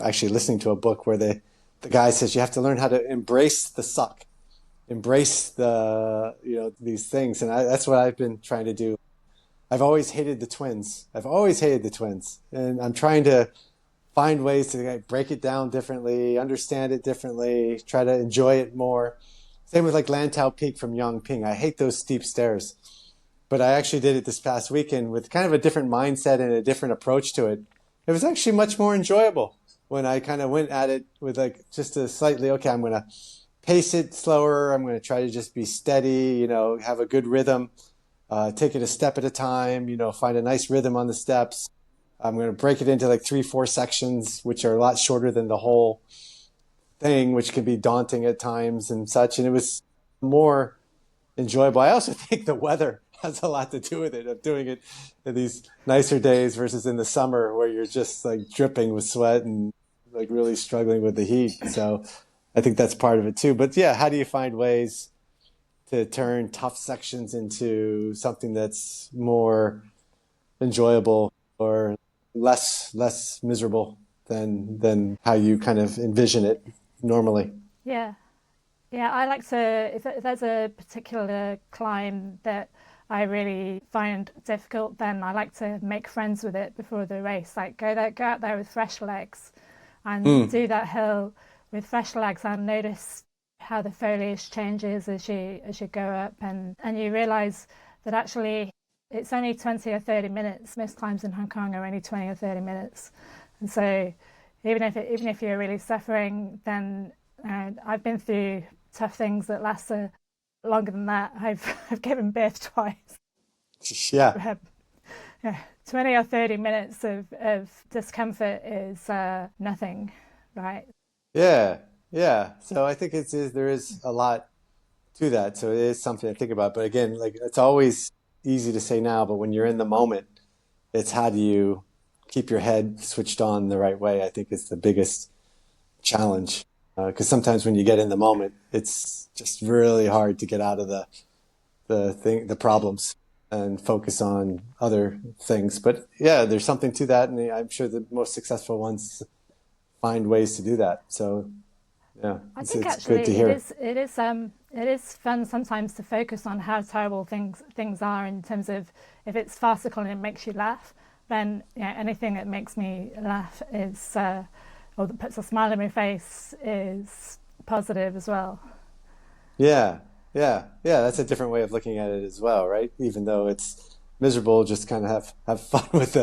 actually listening to a book where the guy says you have to learn how to embrace the suck, embrace these things. And that's what I've been trying to do. I've always hated the twins. And I'm trying to find ways to break it down differently, understand it differently, try to enjoy it more. Same with like Lantau Peak from Yangping. I hate those steep stairs. But I actually did it this past weekend with kind of a different mindset and a different approach to it. It was actually much more enjoyable when I kind of went at it with like just a slightly, okay, I'm going to pace it slower. I'm going to try to just be steady, have a good rhythm, take it a step at a time, find a nice rhythm on the steps. I'm going to break it into like 3-4 sections, which are a lot shorter than the whole thing, which can be daunting at times and such. And it was more enjoyable. I also think the weather has a lot to do with it, of doing it in these nicer days versus in the summer where you're just like dripping with sweat and like really struggling with the heat. So I think that's part of it too. But yeah, how do you find ways to turn tough sections into something that's more enjoyable or less miserable than how you kind of envision it normally? Yeah. Yeah, I like to, if there's a particular climb that I really find difficult, then I like to make friends with it before the race. Like go out there with fresh legs and do that hill with fresh legs and notice how the foliage changes as you go up, and you realize that actually it's only 20 or 30 minutes. Most climbs in Hong Kong are only 20 or 30 minutes. And so even if you're really suffering, then I've been through tough things that last longer than that. I've given birth twice. Yeah. 20 or 30 minutes of discomfort is nothing, right? Yeah. So I think there is a lot to that. So it is something to think about. But again, like it's always easy to say now, but when you're in the moment, it's how do you keep your head switched on the right way, I think is the biggest challenge. Because sometimes when you get in the moment, it's just really hard to get out of the problems and focus on other things. But yeah, there's something to that, and I'm sure the most successful ones find ways to do that. So yeah, I think it's actually good to hear. it is fun sometimes to focus on how terrible things are, in terms of if it's farcical and it makes you laugh, then anything that makes me laugh is or that puts a smile on my face is positive as well. Yeah. That's a different way of looking at it as well, right? Even though it's miserable, just kind of have fun with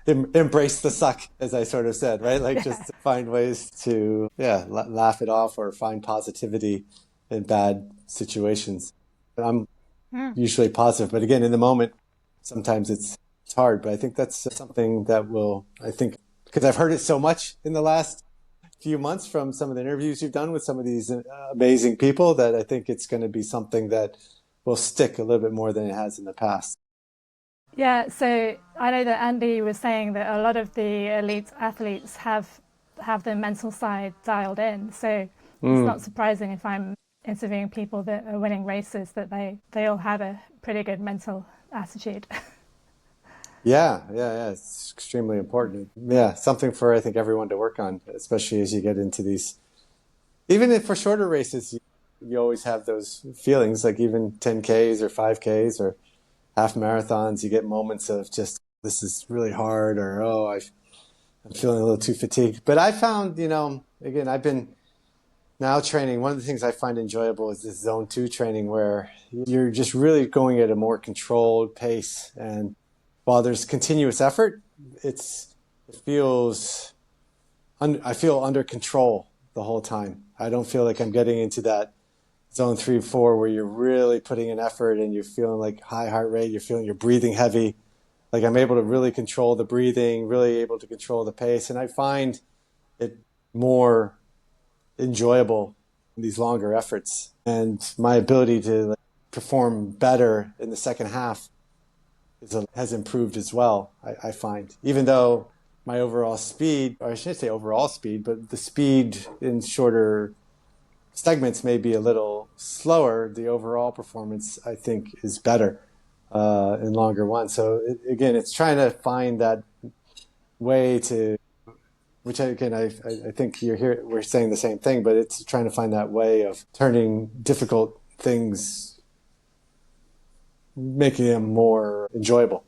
embrace the suck, as I sort of said, right? Like just find ways to laugh it off or find positivity in bad situations. I'm usually positive, but again, in the moment, sometimes it's hard. But I think that's something that because I've heard it so much in the last few months from some of the interviews you've done with some of these amazing people, that I think it's going to be something that will stick a little bit more than it has in the past. Yeah, so I know that Andy was saying that a lot of the elite athletes have the mental side dialed in. So it's not surprising if I'm interviewing people that are winning races that they all have a pretty good mental attitude. Yeah. It's extremely important. Yeah, something for, I think, everyone to work on, especially as you get into these, even if for shorter races, you always have those feelings, like even 10Ks or 5Ks or half marathons, you get moments of just, this is really hard, or, I'm feeling a little too fatigued. But I found, again, I've been now training. One of the things I find enjoyable is this zone 2 training, where you're just really going at a more controlled pace. And while there's continuous effort, it feels I feel under control the whole time. I don't feel like I'm getting into that zone 3, 4 where you're really putting in effort and you're feeling like high heart rate. You're feeling you're breathing heavy. Like I'm able to really control the breathing, really able to control the pace, and I find it more enjoyable in these longer efforts. And my ability to perform better in the second half has improved as well, I find. Even though my overall speed, or I shouldn't say overall speed, but the speed in shorter segments may be a little slower, the overall performance, I think, is better in longer ones. So again, it's trying to find that way to, which again, I think you're here, we're saying the same thing, but it's trying to find that way of turning difficult things, making them more enjoyable.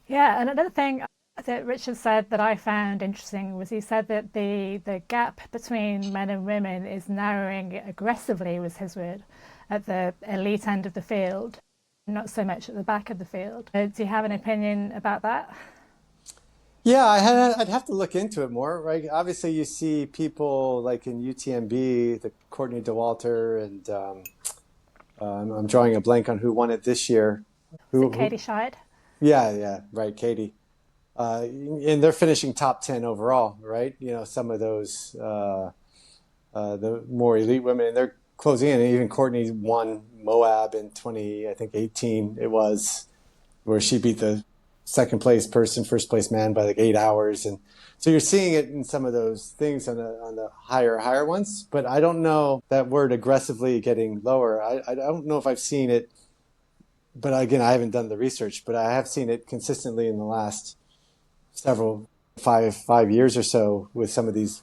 Yeah, and another thing that Richard said that I found interesting was he said that the gap between men and women is narrowing aggressively, was his word, at the elite end of the field, not so much at the back of the field. Do you have an opinion about that? Yeah, I'd have to look into it more, right? Obviously, you see people like in UTMB, the Courtney Dauwalter, and I'm drawing a blank on who won it this year. Katie Scheid? Yeah, right, Katie. And they're finishing top 10 overall, right? You know, some of those, the more elite women, they're closing in. And even Courtney won Moab in 2018 it was, where she beat the second place person, first place man by like 8 hours. And so you're seeing it in some of those things on the higher ones, but I don't know that word aggressively getting lower. I don't know if I've seen it, but again, I haven't done the research, but I have seen it consistently in the last five years or so with some of these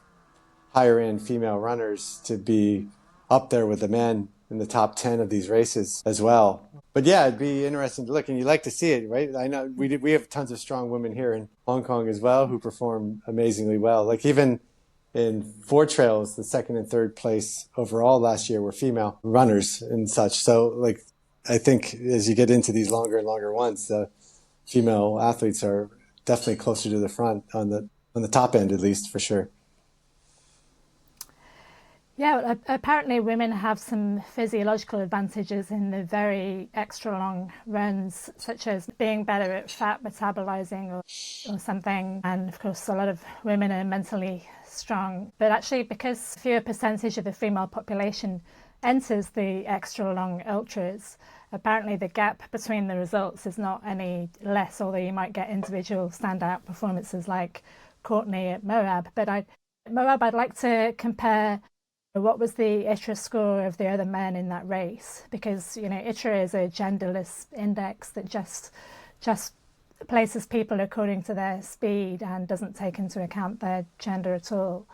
higher end female runners to be up there with the men in the top 10 of these races as well. But yeah, it'd be interesting to look, and you like to see it, right? I know we have tons of strong women here in Hong Kong as well who perform amazingly well. Like even in 4 trails, the second and third place overall last year were female runners and such. So like, I think as you get into these longer and longer ones, the female athletes are definitely closer to the front on the top end, at least, for sure. Yeah, apparently women have some physiological advantages in the very extra long runs, such as being better at fat metabolizing or something. And of course, a lot of women are mentally strong. But actually, because fewer percentage of the female population enters the extra long ultras, apparently the gap between the results is not any less, although you might get individual standout performances like Courtney at Moab. But Moab, I'd like to compare what was the ITRA score of the other men in that race, because you know ITRA is a genderless index that just places people according to their speed and doesn't take into account their gender at all.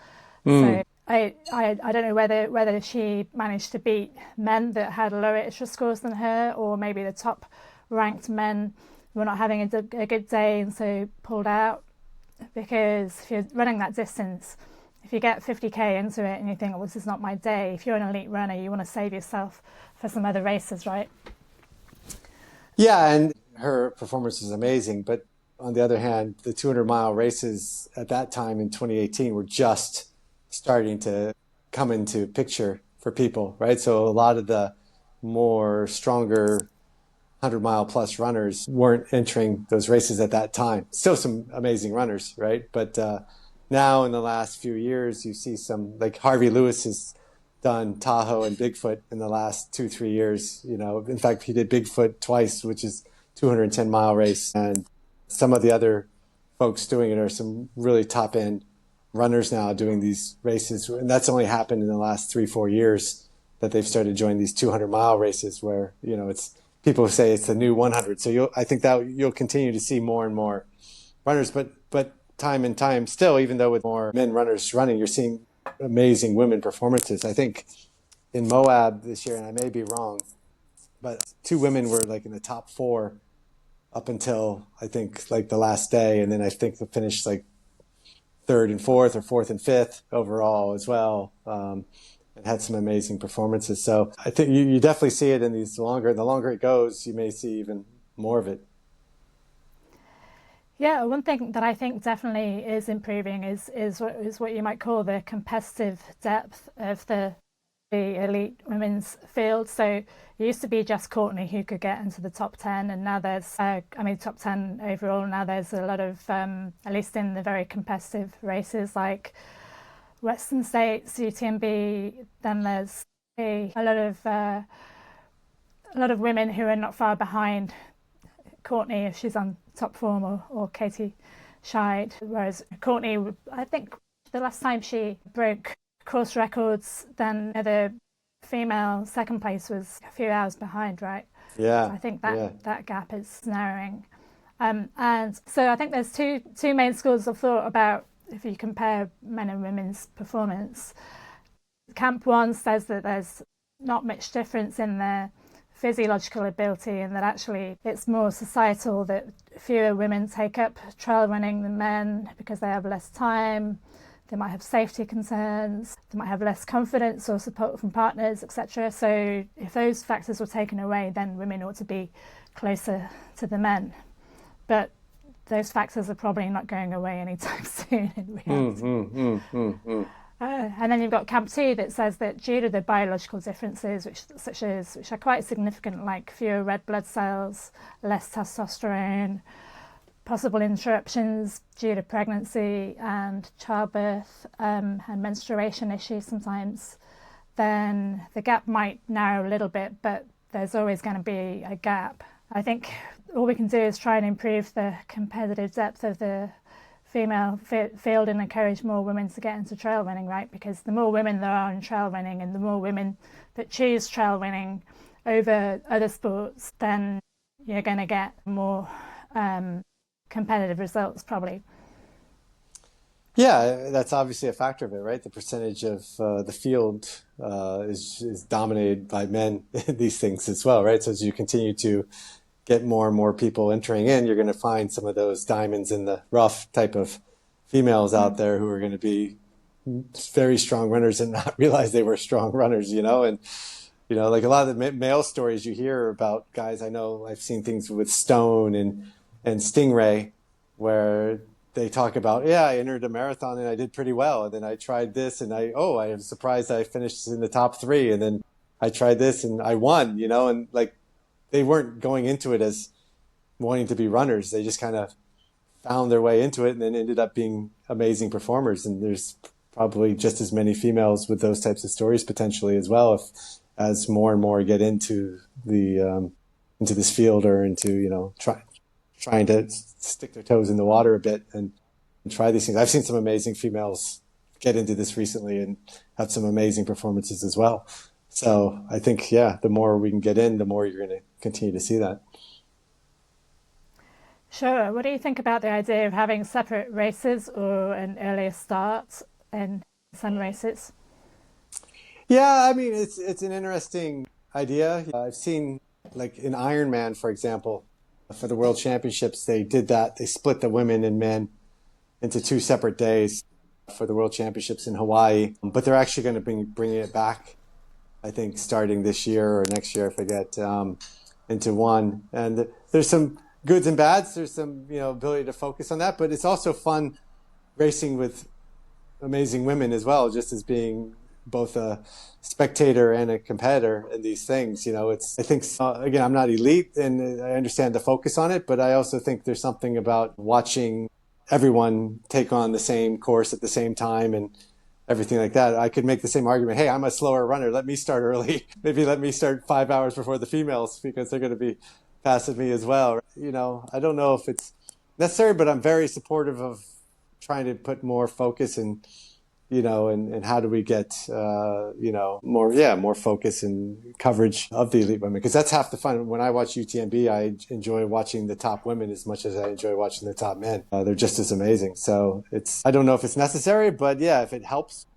So I don't know whether she managed to beat men that had lower ITRA scores than her, or maybe the top ranked men were not having a good day and so pulled out. Because if you're running that distance, if you get 50k into it and you think, well, this is not my day, if you're an elite runner, you want to save yourself for some other races, right? Yeah, and her performance is amazing. But on the other hand, the 200-mile races at that time in 2018 were just starting to come into picture for people, right? So a lot of the more stronger 100-mile plus runners weren't entering those races at that time. Still some amazing runners, right? But now in the last few years, you see some, like Harvey Lewis has done Tahoe and Bigfoot in the last 2-3 years. You know, in fact, he did Bigfoot twice, which is 210-mile race. And some of the other folks doing it are some really top end runners now doing these races. And that's only happened in the last 3-4 years that they've started joining these 200-mile races where, you know, it's people say it's the new 100. So I think that you'll continue to see more and more runners, but time and time still, even though with more men runners running, you're seeing amazing women performances. I think in Moab this year, and I may be wrong, but 2 women were like in the top 4 up until I think like the last day. And then I think they finished like 3rd and 4th or 4th and 5th overall as well. And had some amazing performances. So I think you definitely see it in these the longer it goes, you may see even more of it. Yeah, one thing that I think definitely is improving is what you might call the competitive depth of the elite women's field. So it used to be just Courtney who could get into the top 10, and now there's, top 10 overall. Now there's a lot of, at least in the very competitive races like Western States, UTMB. Then there's a lot of women who are not far behind Courtney if she's on top form, or Katie Scheid. Whereas Courtney, I think the last time she broke course records, then the female second place was a few hours behind, right? Yeah. So I think that gap is narrowing. And so I think there's two main schools of thought about if you compare men and women's performance. Camp one says that there's not much difference in their physiological ability, and that actually it's more societal, that fewer women take up trail running than men because they have less time, they might have safety concerns, they might have less confidence or support from partners, etc. So if those factors were taken away, then women ought to be closer to the men. But those factors are probably not going away anytime soon in reality. And then you've got Camp 2 that says that due to the biological differences, which are quite significant, like fewer red blood cells, less testosterone, possible interruptions due to pregnancy and childbirth, and menstruation issues sometimes, then the gap might narrow a little bit, but there's always going to be a gap. I think all we can do is try and improve the competitive depth of the female field and encourage more women to get into trail running, right? Because the more women there are in trail running, and the more women that choose trail running over other sports, then you're going to get more competitive results, probably. Yeah, that's obviously a factor of it, right? The percentage of the field is dominated by men in these things as well, right? So as you continue to get more and more people entering in, you're going to find some of those diamonds in the rough type of females out there who are going to be very strong runners and not realize they were strong runners, and like a lot of the male stories you hear about guys. I know I've seen things with Stone and Stingray where they talk about, I entered a marathon and I did pretty well, and then I tried this and I am surprised I finished in the top 3, and then I tried this and I won, and like they weren't going into it as wanting to be runners. They just kind of found their way into it and then ended up being amazing performers. And there's probably just as many females with those types of stories potentially as well, as more and more get into the into this field, or into trying to stick their toes in the water a bit and try these things. I've seen some amazing females get into this recently and have some amazing performances as well. So I think, the more we can get in, the more you're going to continue to see that. Sure. What do you think about the idea of having separate races or an earlier start in some races? Yeah, I mean, it's an interesting idea. I've seen, like in Ironman, for example, for the World Championships, they did that. They split the women and men into 2 separate days for the World Championships in Hawaii. But they're actually going to be bringing it back, I think, starting this year or next year, I forget, into one. And there's some goods and bads. There's some, ability to focus on that. But it's also fun racing with amazing women as well, just as being both a spectator and a competitor in these things. I think, again, I'm not elite and I understand the focus on it, but I also think there's something about watching everyone take on the same course at the same time and everything like that. I could make the same argument. Hey, I'm a slower runner. Let me start early. Maybe let me start 5 hours before the females because they're going to be passing me as well. I don't know if it's necessary, but I'm very supportive of trying to put more focus and how do we get, more focus and coverage of the elite women? Because that's half the fun. When I watch UTMB, I enjoy watching the top women as much as I enjoy watching the top men. They're just as amazing. So I don't know if it's necessary, but if it helps,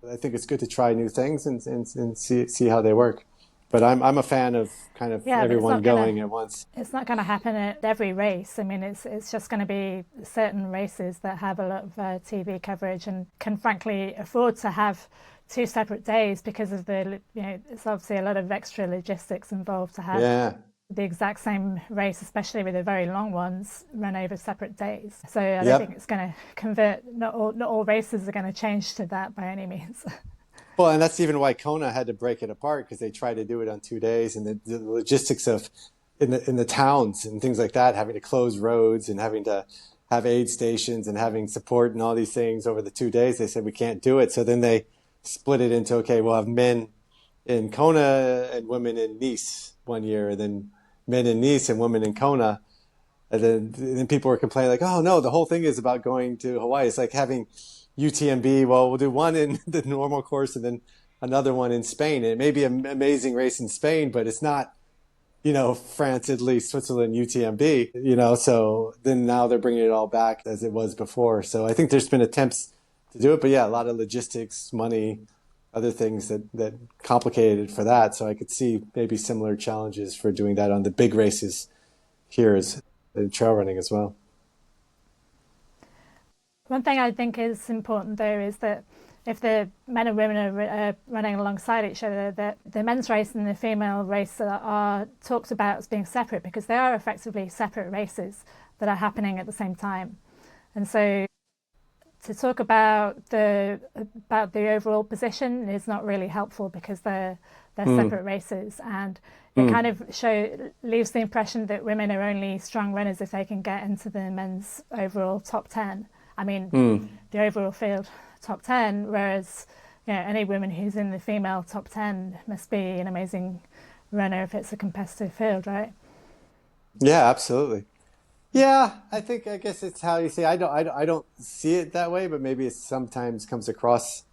I think it's good to try new things and see how they work. But I'm a fan of kind of everyone going at once. It's not going to happen at every race. I mean, it's just going to be certain races that have a lot of TV coverage and can frankly afford to have 2 separate days because of it's obviously a lot of extra logistics involved to have the exact same race, especially with the very long ones, run over separate days. So I don't Yep. think it's going to convert. Not all races are going to change to that by any means. Well, and that's even why Kona had to break it apart, because they tried to do it on 2 days, and the logistics of in the towns and things like that, having to close roads and having to have aid stations and having support and all these things over the 2 days, they said we can't do it. So then they split it into, okay, we'll have men in Kona and women in Nice one year, and then men in Nice and women in Kona. And then people were complaining like, oh no, the whole thing is about going to Hawaii. It's like having UTMB. Well, we'll do one in the normal course and then another one in Spain. And it may be an amazing race in Spain, but it's not, France, Italy, Switzerland, UTMB, so then now they're bringing it all back as it was before. So I think there's been attempts to do it, but yeah, a lot of logistics, money, other things that complicated it for that. So I could see maybe similar challenges for doing that on the big races here as in trail running as well. One thing I think is important though is that if the men and women are running alongside each other, that the men's race and the female race are talked about as being separate, because they are effectively separate races that are happening at the same time. And so to talk about the overall position is not really helpful, because they're separate races, and it kind of leaves the impression that women are only strong runners if they can get into the men's overall top 10. I mean, the overall field top 10, whereas any woman who's in the female top 10 must be an amazing runner if it's a competitive field, right? Yeah, absolutely. Yeah, I guess it's how you say. I don't see it that way, but maybe it sometimes comes across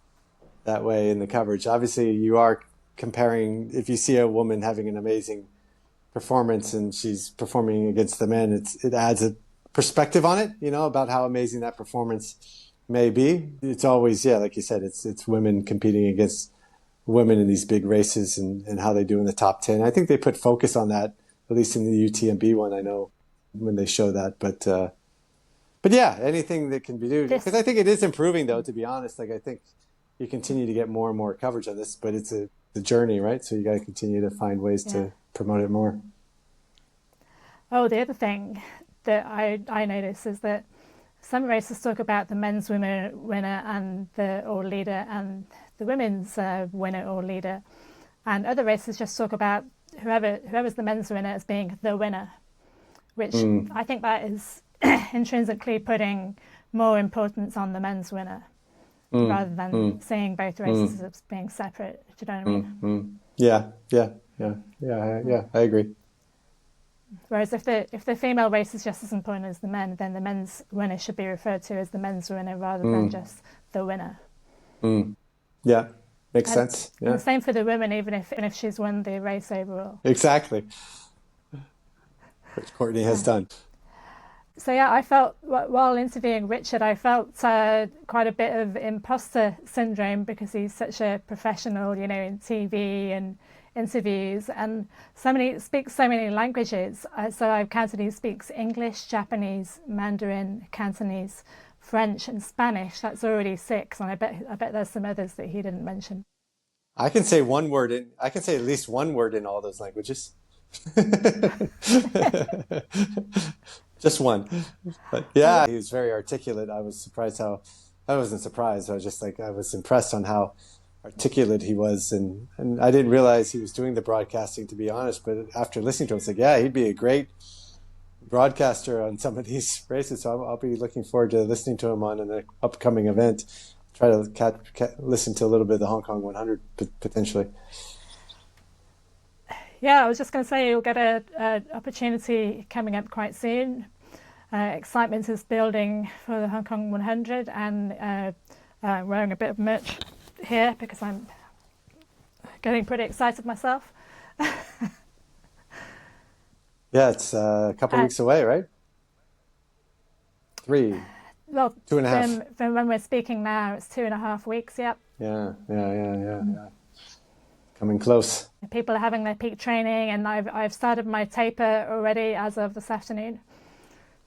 that way in the coverage. Obviously, you are comparing. If you see a woman having an amazing performance and she's performing against the men, it adds a perspective on it, about how amazing that performance may be. It's always, like you said, it's women competing against women in these big races and how they do in the top 10. I think they put focus on that, at least in the UTMB one, I know, when they show that. But yeah, anything that can be done, because I think it is improving, though, to be honest. Like, I think you continue to get more and more coverage on this, but it's a journey, right? So you got to continue to find ways to promote it more. Oh, the other thing that I notice is that some races talk about the men's winner and or leader, and the women's winner or leader, and other races just talk about whoever's the men's winner as being the winner, which I think that is intrinsically putting more importance on the men's winner rather than seeing both races as being separate. Do you know what I mean? Yeah. I agree. Whereas if the female race is just as important as the men, then the men's winner should be referred to as the men's winner rather than just the winner. Yeah, makes sense. Yeah. And the same for the women, even if she's won the race overall. Exactly. Which Courtney has done. So yeah, I felt, while interviewing Richard, I felt quite a bit of imposter syndrome, because he's such a professional, in TV and interviews, and speaks so many languages. So I've counted he speaks English, Japanese, Mandarin, Cantonese, French, and Spanish. That's already 6, and I bet there's some others that he didn't mention. I can say at least one word in all those languages. Just one. But yeah, he was very articulate. I was surprised I wasn't surprised. I was just I was impressed on how articulate he was, and I didn't realize he was doing the broadcasting, to be honest, but after listening to him, I was like, yeah, he'd be a great broadcaster on some of these races. So I'll be looking forward to listening to him on an upcoming event. Try to listen to a little bit of the Hong Kong 100 potentially. Yeah, I was just going to say, you'll get an opportunity coming up quite soon. Excitement is building for the Hong Kong 100, and wearing a bit of merch here because I'm getting pretty excited myself. Yeah, it's a couple of weeks away, right? 3. Well, 2.5. From when we're speaking now, it's 2.5 weeks. Yep. Yeah. Coming close. People are having their peak training, and I've started my taper already as of this afternoon.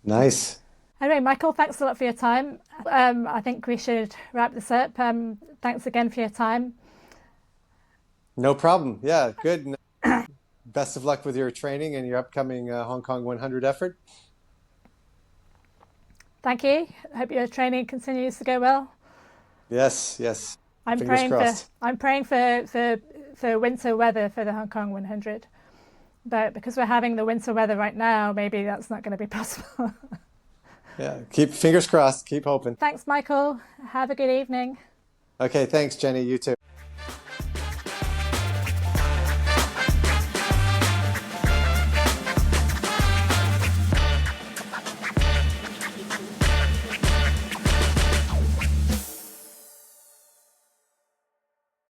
Nice. Anyway, Michael, thanks a lot for your time. I think we should wrap this up. Thanks again for your time. No problem. Yeah, good. best of luck with your training and your upcoming Hong Kong 100 effort. Thank you. I hope your training continues to go well. Yes, yes. I'm Fingers praying crossed. for winter weather for the Hong Kong 100. But because we're having the winter weather right now, maybe that's not going to be possible. Yeah, keep fingers crossed. Keep hoping. Thanks, Michael. Have a good evening. Okay, thanks, Jenny. You too.